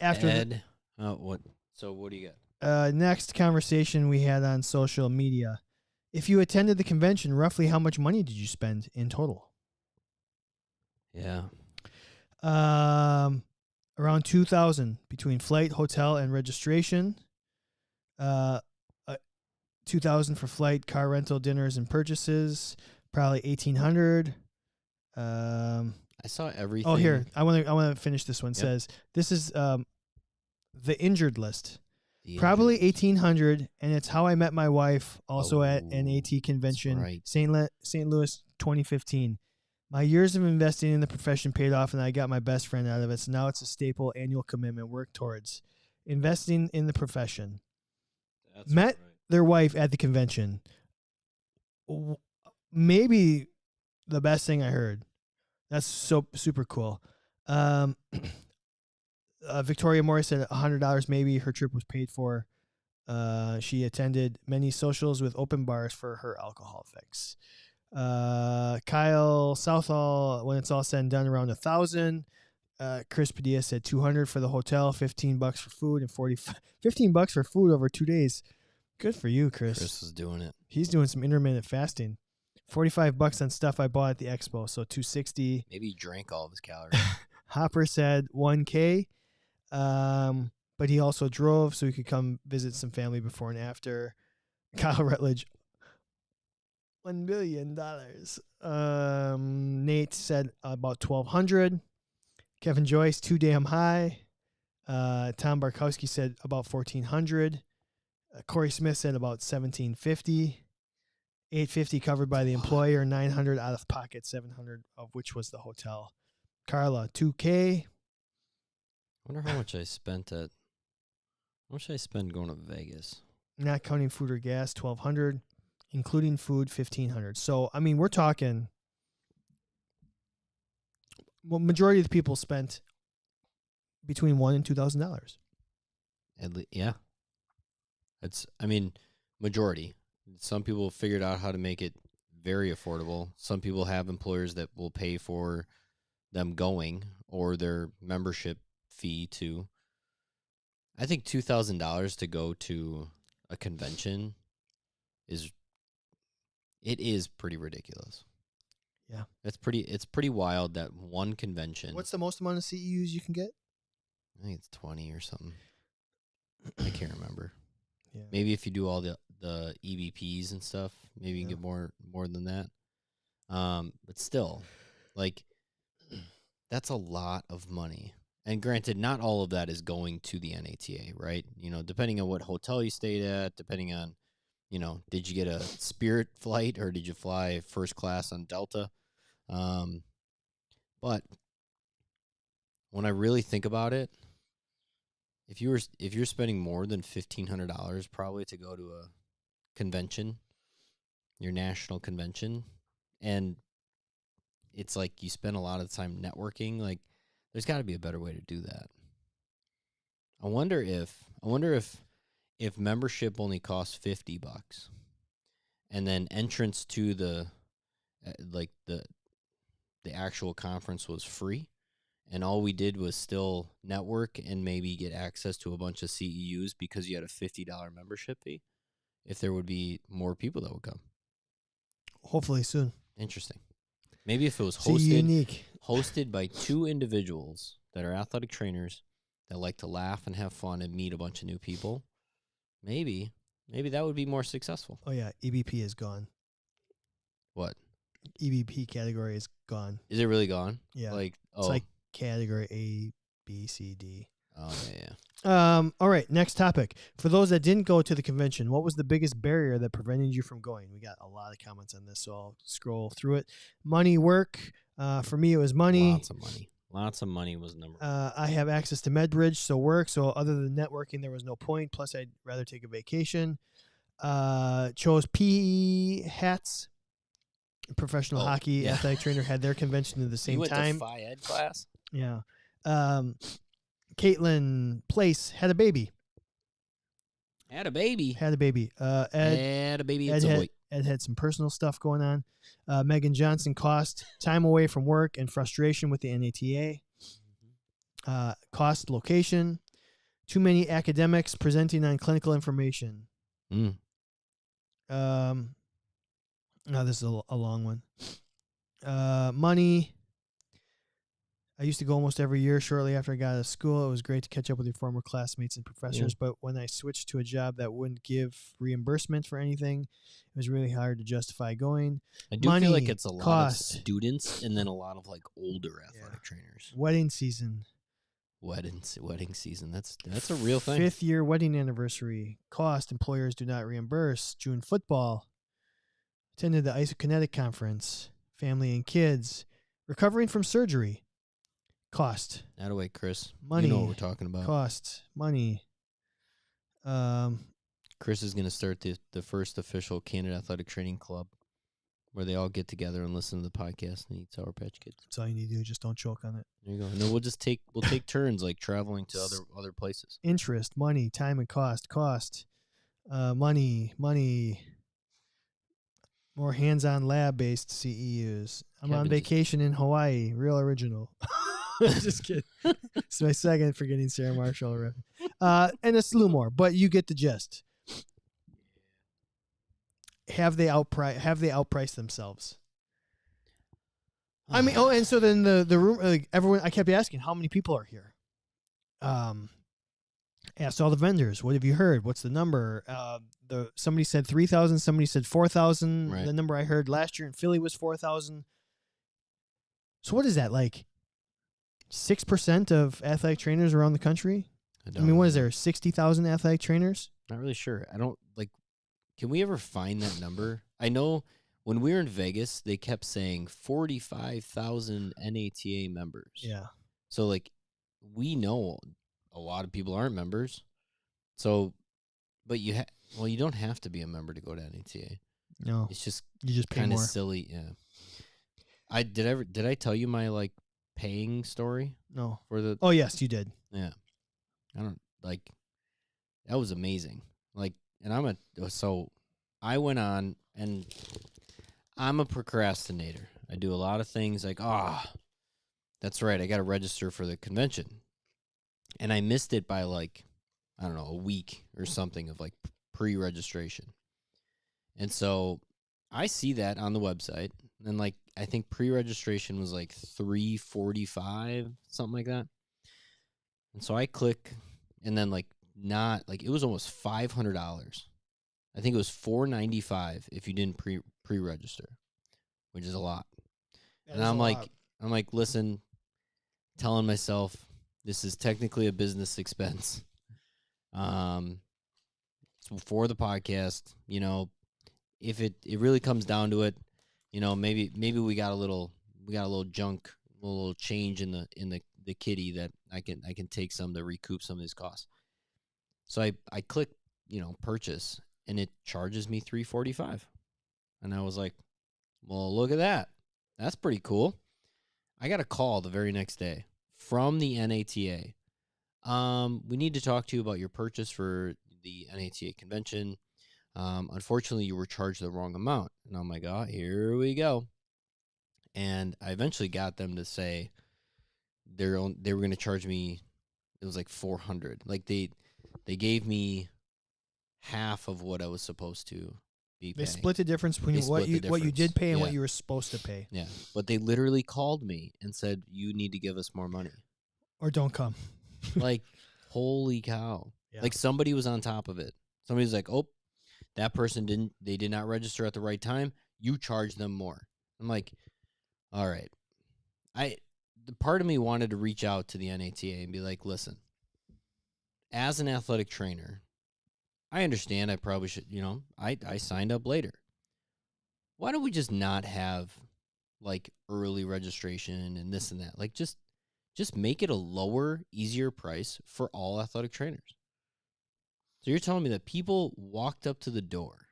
Speaker 2: after
Speaker 1: Ed, what? So what do you got?
Speaker 2: Next conversation we had on social media. If you attended the convention, roughly how much money did you spend in total?
Speaker 1: Yeah.
Speaker 2: Around $2,000 between flight, hotel, and registration. $2,000 for flight, car rental, dinners, and purchases. Probably $1,800.
Speaker 1: I saw everything.
Speaker 2: Oh, here, I want to finish this one. Yep. Says this is the injured list. Probably $1,800, and it's how I met my wife. Also at an AT convention, right. St. Louis, 2015. My years of investing in the profession paid off, and I got my best friend out of it. So now it's a staple annual commitment. Work towards investing in the profession. That's met their wife at the convention. Maybe the best thing I heard. That's so super cool. Victoria Morris said $100 maybe. Her trip was paid for. She attended many socials with open bars for her alcohol fix. Kyle Southall, when it's all said and done, around $1,000. Chris Padilla said $200 for the hotel, $15 for food, and $15 for food over 2 days. Good for you, Chris.
Speaker 1: Chris is doing it.
Speaker 2: He's doing some intermittent fasting. $45 on stuff I bought at the expo, so $260.
Speaker 1: Maybe he drank all of his calories.
Speaker 2: Hopper said $1K, but he also drove so he could come visit some family before and after. Kyle Rutledge, $1 billion. Nate said about $1,200. Kevin Joyce, too damn high. Tom Barkowski said about $1,400. Corey Smith said about $1,750. $850 covered by the employer, $900 out of pocket, $700 of which was the hotel. Carla, $2K.
Speaker 1: I wonder how much I spent at. How much did I spend going to Vegas?
Speaker 2: Not counting food or gas, $1,200, including food, $1,500. So I mean, we're talking. Well, majority of the people spent between $1,000 and $2,000.
Speaker 1: Yeah. Majority. Some people figured out how to make it very affordable. Some people have employers that will pay for them going or their membership fee too. I think $2,000 to go to a convention is pretty ridiculous.
Speaker 2: Yeah.
Speaker 1: It's pretty wild that one convention.
Speaker 2: What's the most amount of CEUs you can get?
Speaker 1: I think it's 20 or something. I can't remember.
Speaker 2: Yeah.
Speaker 1: Maybe if you do all the EVPs and stuff, maybe you can get more than that. But still, like, That's a lot of money. And granted, not all of that is going to the NATA, right? Depending on what hotel you stayed at, depending on, did you get a Spirit flight or did you fly first class on Delta? But when I really think about it, if you're spending more than $1,500 probably to go to a convention, your national convention, and it's like you spend a lot of time networking, like there's got to be a better way to do that. I wonder if membership only costs $50 and then entrance to the the actual conference was free, and all we did was still network and maybe get access to a bunch of CEUs because you had a $50 membership fee, if there would be more people that would come.
Speaker 2: Hopefully soon.
Speaker 1: Interesting. Maybe if it was hosted by two individuals that are athletic trainers that like to laugh and have fun and meet a bunch of new people, maybe that would be more successful.
Speaker 2: Oh, yeah. EBP is gone.
Speaker 1: What?
Speaker 2: EBP category is gone.
Speaker 1: Is it really gone?
Speaker 2: Yeah.
Speaker 1: It's
Speaker 2: like category A, B, C, D.
Speaker 1: Oh, yeah.
Speaker 2: All right, next topic. For those that didn't go to the convention, what was the biggest barrier that prevented you from going? We got a lot of comments on this, so I'll scroll through it. Money, work. For me, it was money.
Speaker 1: Lots of money. Lots of money was number one.
Speaker 2: I have access to MedBridge, so work. So other than networking, there was no point. Plus, I'd rather take a vacation. Chose PE hats. Professional hockey athletic trainer had their convention at the same time.
Speaker 1: You went to Phi Ed class?
Speaker 2: Yeah. Caitlin Place had a baby.
Speaker 1: Had a baby.
Speaker 2: Ed had
Speaker 1: a baby. It's a boy.
Speaker 2: Ed had some personal stuff going on. Megan Johnson cost time away from work and frustration with the NATA. Cost location. Too many academics presenting on clinical information. No, this is a long one. Money. I used to go almost every year shortly after I got out of school. It was great to catch up with your former classmates and professors, but when I switched to a job that wouldn't give reimbursement for anything, it was really hard to justify going.
Speaker 1: I do feel like it's a lot of students and then a lot of like older athletic trainers.
Speaker 2: Wedding season.
Speaker 1: Wedding season. That's a real thing.
Speaker 2: 5th year wedding anniversary. Cost. Employers do not reimburse. June football. Attended the Isokinetic conference. Family and kids. Recovering from surgery. Cost.
Speaker 1: That away, Chris.
Speaker 2: Money.
Speaker 1: You know what we're talking about.
Speaker 2: Cost. Money.
Speaker 1: Chris is going to start the first official Candid Athletic Training Club where they all get together and listen to the podcast and eat Sour Patch Kids.
Speaker 2: That's all you need to do. Just don't choke on it.
Speaker 1: There you go. No, we'll take turns like traveling to other places.
Speaker 2: Interest, money, time, and cost. Money. More hands-on lab-based CEUs. I'm on vacation in Hawaii. Real original. Just kidding. It's my second forgetting Sarah Marshall. And a slew more, but you get the gist. Have they outpriced themselves? I mean, and so then the room, like everyone, I kept asking how many people are here. Asked all the vendors, what have you heard? What's the number? Somebody said 3,000. Somebody said 4,000. Right. The number I heard last year in Philly was 4,000. So what is that, like 6% of athletic trainers around the country? I mean, what is there, 60,000 athletic trainers?
Speaker 1: Not really sure. I don't like. Can we ever find that number? I know when we were in Vegas, they kept saying 45,000 NATA members.
Speaker 2: Yeah.
Speaker 1: So like, we know a lot of people aren't members. So, but you don't have to be a member to go to NATA.
Speaker 2: No.
Speaker 1: It's just
Speaker 2: you just pay
Speaker 1: kind of
Speaker 2: more.
Speaker 1: silly. Yeah. Did I tell you my like paying story?
Speaker 2: No.
Speaker 1: For the
Speaker 2: Oh yes, you did.
Speaker 1: Yeah. I don't like. That was amazing. Like, and so I went on, and I'm a procrastinator. I do a lot of things like, that's right, I got to register for the convention. And I missed it by like, I don't know, a week or something of like pre-registration. And so I see that on the website, and like I think pre-registration was like $345, something like that. And so I click, and then like it was almost $500. I think it was $495 if you didn't pre-register, which is a lot. And I'm like, listen, telling myself this is technically a business expense. For the podcast, if it really comes down to it, maybe we got a little junk, a little change in the kitty that I can take some to recoup some of these costs. So I click, purchase, and it charges me $345. And I was like, well, look at that. That's pretty cool. I got a call the very next day from the NATA. We need to talk to you about your purchase for the NATA convention. Unfortunately, you were charged the wrong amount. And I'm like, oh, here we go. And I eventually got them to say they were going to charge me. It was like $400. Like they gave me half of what I was supposed to be paying.
Speaker 2: They split the difference between what you did pay and what you were supposed to pay.
Speaker 1: Yeah, but they literally called me and said, you need to give us more money.
Speaker 2: Or don't come.
Speaker 1: Like, holy cow. Yeah. Like, somebody was on top of it. Somebody was like, oh, that person did not register at the right time. You charge them more. I'm like, all right. The part of me wanted to reach out to the NATA and be like, listen, as an athletic trainer, I understand I probably should, I signed up later. Why don't we just not have, like, early registration and this and that? Like, just make it a lower, easier price for all athletic trainers. So you're telling me that people walked up to the door,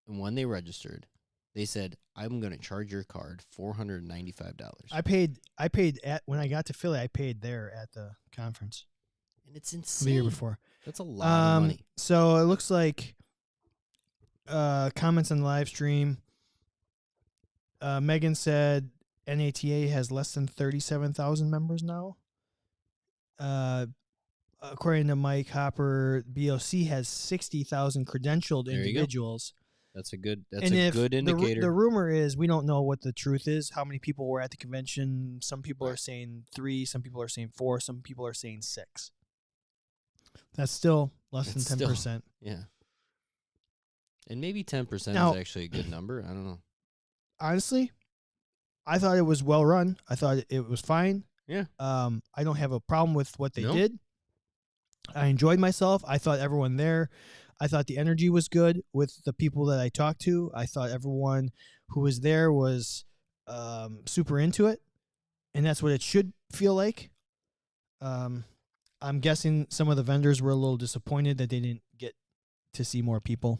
Speaker 1: and when they registered, they said, I'm going to charge your card $495.
Speaker 2: I paid when I got to Philly, I paid there at the conference.
Speaker 1: And it's insane.
Speaker 2: The year before.
Speaker 1: That's a lot of money.
Speaker 2: So it looks like comments on the live stream. Megan said NATA has less than 37,000 members now. According to Mike Hopper, BOC has 60,000 credentialed individuals.
Speaker 1: That's a good indicator.
Speaker 2: The rumor is, we don't know what the truth is, how many people were at the convention. Some people are saying 3, some people are saying 4, some people are saying 6. That's still less than 10%.
Speaker 1: Yeah. And maybe 10% is actually a good number. I don't know.
Speaker 2: Honestly, I thought it was well run. I thought it was fine.
Speaker 1: Yeah.
Speaker 2: I don't have a problem with what they did. I enjoyed myself. I thought everyone there, I thought the energy was good with the people that I talked to. I thought everyone who was there was super into it, and that's what it should feel like. I'm guessing some of the vendors were a little disappointed that they didn't get to see more people.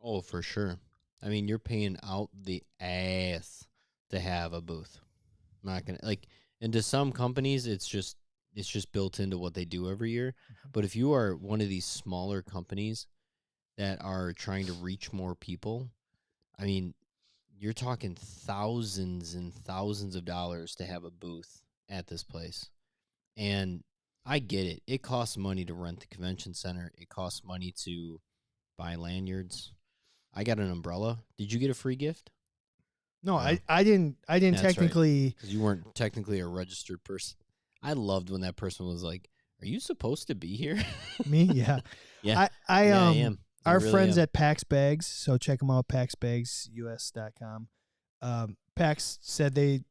Speaker 1: Oh, for sure. I mean, you're paying out the ass to have a booth. I'm not gonna and to some companies, it's just built into what they do every year. Mm-hmm. But if you are one of these smaller companies that are trying to reach more people, I mean, you're talking thousands and thousands of dollars to have a booth at this place. And I get it. It costs money to rent the convention center. It costs money to buy lanyards. I got an umbrella. Did you get a free gift?
Speaker 2: No, I didn't technically.
Speaker 1: Because you weren't technically a registered person. I loved when that person was like, "Are you supposed to be here?"
Speaker 2: Me? Yeah.
Speaker 1: Yeah.
Speaker 2: I
Speaker 1: am.
Speaker 2: Our friends at Pax Bags, so check them out, paxbagsus.com. Pax said they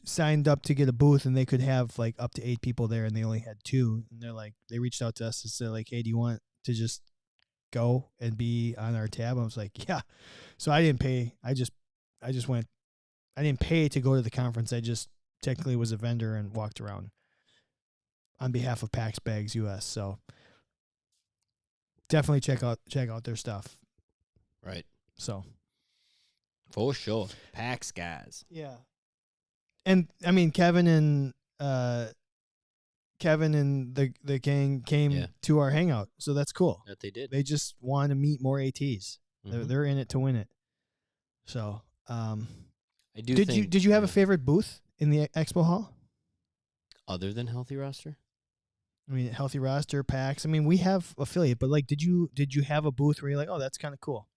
Speaker 2: signed up to get a booth and they could have like up to 8 people there, and they only had 2. And they reached out to us and said like, "Hey, do you want to just go and be on our tab?" I was like, "Yeah." So I didn't pay. I just went. I didn't pay to go to the conference. I just technically was a vendor and walked around on behalf of Pax Bags US. So definitely check out their stuff.
Speaker 1: Right.
Speaker 2: So
Speaker 1: for sure, Pax guys.
Speaker 2: Yeah. And I mean, Kevin and the gang came to our hangout, so that's cool.
Speaker 1: That they did.
Speaker 2: They just want to meet more ATs. Mm-hmm. They're in it to win it. So, I do. Did you have a favorite booth in the expo hall?
Speaker 1: Other than Healthy Roster?
Speaker 2: I mean, Healthy Roster, PAX. I mean, we have affiliate, but like, did you have a booth where you're like, oh, that's kind of cool?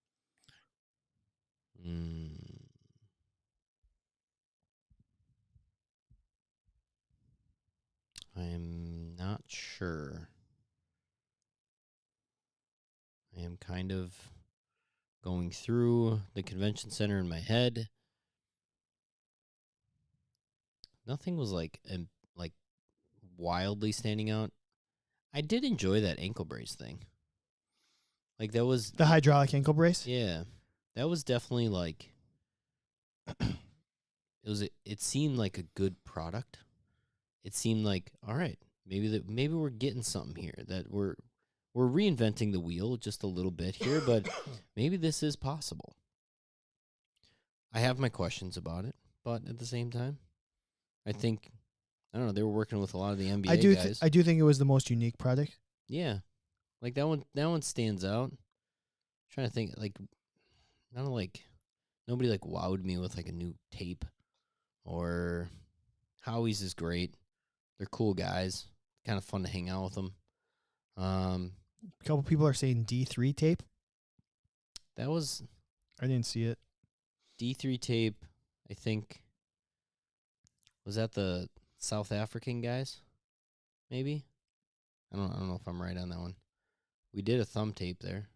Speaker 1: I'm not sure. I am kind of going through the convention center in my head. Nothing was like wildly standing out. I did enjoy that ankle brace thing. Like that was
Speaker 2: the hydraulic ankle brace.
Speaker 1: yeah, that was definitely like it seemed like a good product. It seemed like all right, maybe we're getting something here, that we're reinventing the wheel just a little bit here, but maybe this is possible. I have my questions about it, but at the same time, I think I don't know, they were working with a lot of the NBA guys.
Speaker 2: I do think it was the most unique product.
Speaker 1: Yeah. Like that one stands out. I'm trying to think like I don't know, like nobody like wowed me with like a new tape, or Howie's is great. They're cool guys. Kind of fun to hang out with them.
Speaker 2: A couple people are saying D3 tape.
Speaker 1: That was
Speaker 2: I didn't see it.
Speaker 1: D3 tape. I think was that the South African guys? Maybe. I don't know if I'm right on that one. We did a thumb tape there.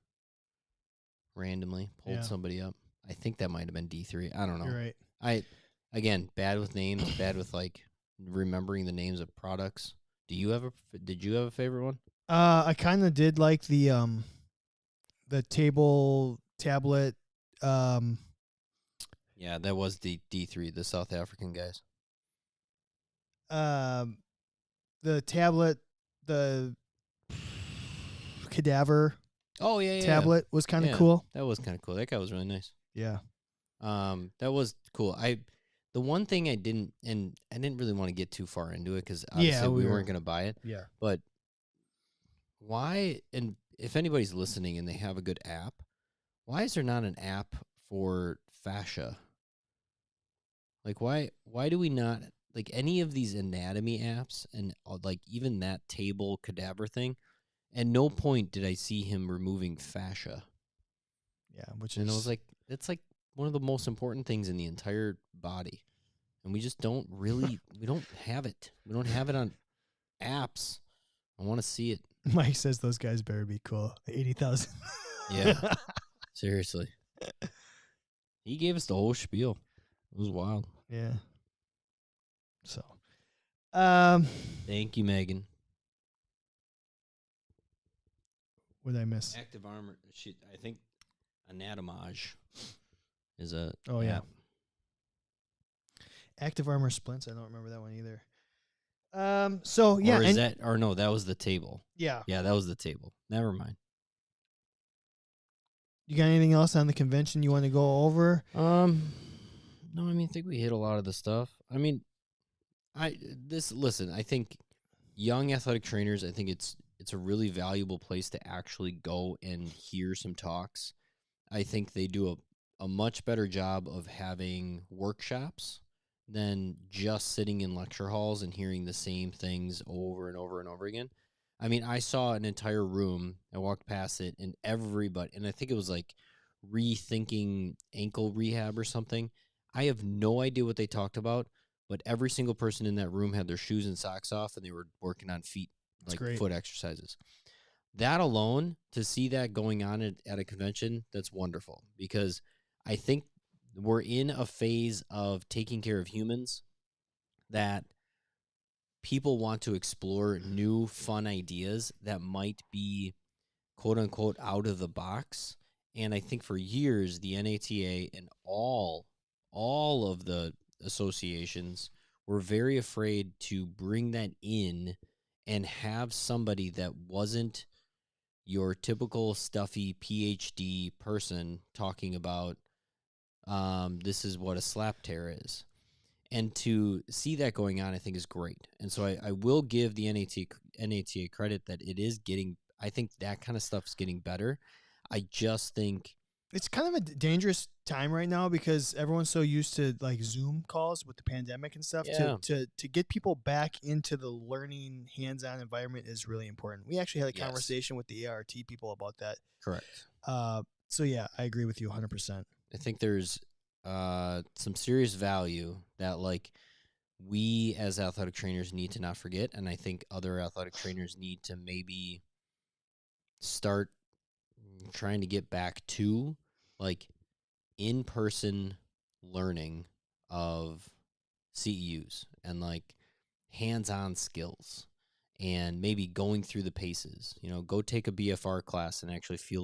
Speaker 1: Randomly pulled somebody up. I think that might have been D3. I don't know.
Speaker 2: You're right.
Speaker 1: Again, bad with names, bad with like remembering the names of products. Did you have a favorite one?
Speaker 2: I kind of did like the table tablet.
Speaker 1: Yeah, that was the D3, the South African guys.
Speaker 2: The tablet, the cadaver.
Speaker 1: Oh yeah,
Speaker 2: tablet was kind of
Speaker 1: yeah.
Speaker 2: cool.
Speaker 1: That was kind of cool. That guy was really nice.
Speaker 2: Yeah.
Speaker 1: That was cool. The one thing I didn't really want to get too far into it because obviously we weren't going to buy it.
Speaker 2: Yeah.
Speaker 1: But why? And if anybody's listening and they have a good app, why is there not an app for fascia? Like why do we not like any of these anatomy apps and like even that table cadaver thing? At no point did I see him removing fascia.
Speaker 2: Yeah,
Speaker 1: and I was like, that's like one of the most important things in the entire body. And we just don't really, we don't have it. We don't have it on apps. I want to see it.
Speaker 2: Mike says those guys better be cool. 80,000.
Speaker 1: Yeah. Seriously. He gave us the whole spiel. It was wild.
Speaker 2: Yeah. So,
Speaker 1: thank you, Megan.
Speaker 2: What did I miss?
Speaker 1: Active Armor. I think Anatomage is a.
Speaker 2: Oh, yeah. Active Armor Splints. I don't remember that one either. So yeah,
Speaker 1: or is that or no? That was the table.
Speaker 2: Yeah,
Speaker 1: yeah, that was the table. Never mind.
Speaker 2: You got anything else on the convention you want to go over?
Speaker 1: No, I mean, I think we hit a lot of the stuff. I mean, listen. I think young athletic trainers. I think it's a really valuable place to actually go and hear some talks. I think they do a much better job of having workshops than just sitting in lecture halls and hearing the same things over and over and over again. I mean, I saw an entire room. I walked past it, and everybody, and I think it was like rethinking ankle rehab or something. I have no idea what they talked about, but every single person in that room had their shoes and socks off, and they were working on feet, foot exercises. That alone, to see that going on at a convention, that's wonderful, because I think we're in a phase of taking care of humans that people want to explore new fun ideas that might be quote unquote out of the box. And I think for years the NATA and all of the associations were very afraid to bring that in and have somebody that wasn't your typical stuffy PhD person talking about this is what a slap tear is. And to see that going on, I think is great. And so I will give the NATA credit that it is getting, I think that kind of stuff's getting better. I just think
Speaker 2: it's kind of a dangerous time right now because everyone's so used to like Zoom calls with the pandemic and stuff.
Speaker 1: Yeah.
Speaker 2: To get people back into the learning hands-on environment is really important. We actually had a conversation with the ART people about that.
Speaker 1: Correct.
Speaker 2: So yeah, I agree with you 100%.
Speaker 1: I think there's some serious value that like we as athletic trainers need to not forget, and I think other athletic trainers need to maybe start trying to get back to like in-person learning of CEUs and like hands-on skills and maybe going through the paces. Go take a BFR class and actually feel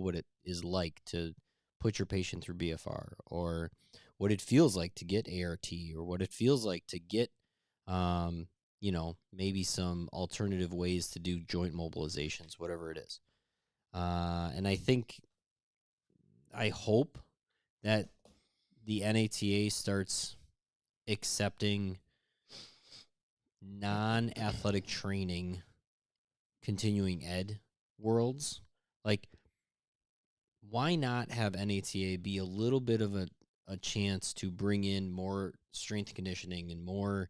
Speaker 1: what it is like to put your patient through BFR, or what it feels like to get ART, or what it feels like to get maybe some alternative ways to do joint mobilizations, whatever it is. And I hope that the NATA starts accepting non-athletic training continuing ed worlds. Like, why not have NATA be a little bit of a chance to bring in more strength conditioning and more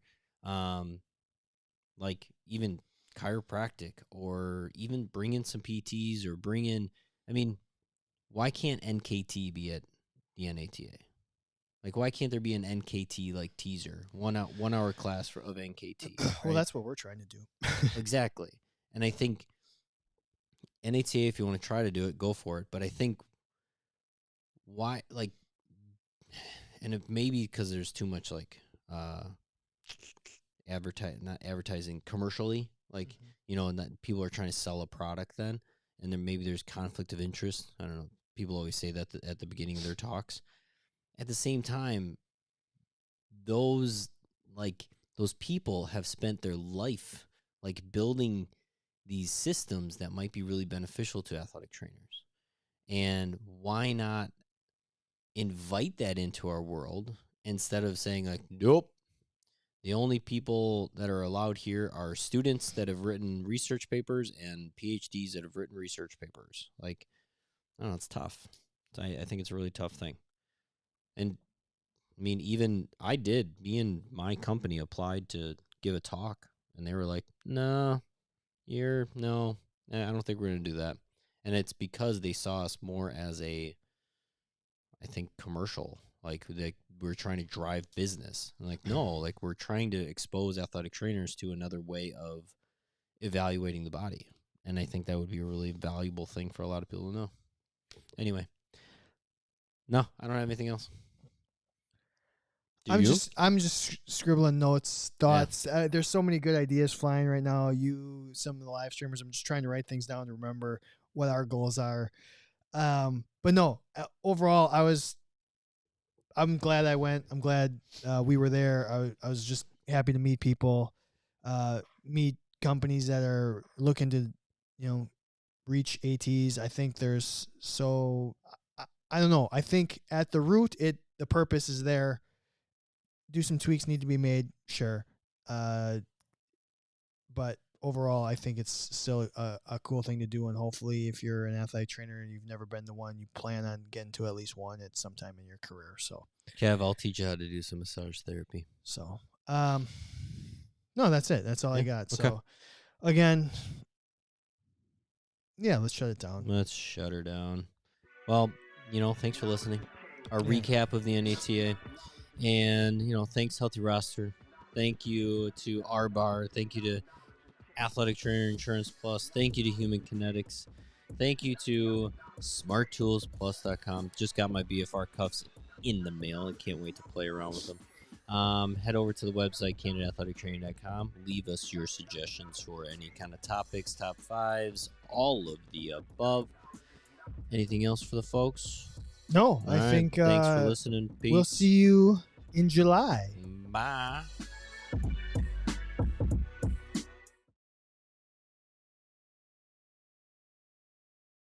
Speaker 1: like even chiropractic, or even bring in some PTs, or why can't NKT be at the NATA? Like, why can't there be an NKT like teaser, 1 hour class of NKT? Right?
Speaker 2: Well, that's what we're trying to do.
Speaker 1: Exactly. And I think NATA, if you want to try to do it, go for it. But I think why, like, and it maybe because there's too much like not advertising commercially, like, and that people are trying to sell a product then, and then maybe there's conflict of interest. I don't know. People always say that at the beginning of their talks. At the same time, those people have spent their life like building these systems that might be really beneficial to athletic trainers. And why not invite that into our world instead of saying like, nope, the only people that are allowed here are students that have written research papers and PhDs that have written research papers. Like, I don't know, it's tough. I think it's a really tough thing. And even me and my company applied to give a talk, and they were like, no, I don't think we're going to do that. And it's because they saw us more as I think, commercial. Like, we're trying to drive business. And like, no, like, we're trying to expose athletic trainers to another way of evaluating the body. And I think that would be a really valuable thing for a lot of people to know. Anyway, no, I don't have anything else.
Speaker 2: I'm just scribbling notes, thoughts. Yeah. There's so many good ideas flying right now. Some of the live streamers. I'm just trying to write things down to remember what our goals are. But no, overall, I'm glad I went. I'm glad we were there. I was just happy to meet people, meet companies that are looking to, reach ATs. I think I don't know. I think at the root, the purpose is there. Do some tweaks need to be made, sure. But overall, I think it's still a cool thing to do. And hopefully, if you're an athletic trainer and you've never been to one, you plan on getting to at least one at some time in your career. So,
Speaker 1: Kev, I'll teach you how to do some massage therapy.
Speaker 2: So, no, that's it. That's all I got. Okay. So, again, yeah, let's shut it down.
Speaker 1: Let's shut her down. Well, thanks for listening. Our recap of the NATA. And, thanks, Healthy Roster. Thank you to R-Bar. Thank you to Athletic Trainer Insurance Plus. Thank you to Human Kinetics. Thank you to SmartToolsPlus.com. Just got my BFR cuffs in the mail. I can't wait to play around with them. Head over to the website, CandidAthleticTraining.com. Leave us your suggestions for any kind of topics, top fives, all of the above. Anything else for the folks?
Speaker 2: No, I think.
Speaker 1: Thanks for listening. Peace.
Speaker 2: We'll see you in July.
Speaker 1: Bye.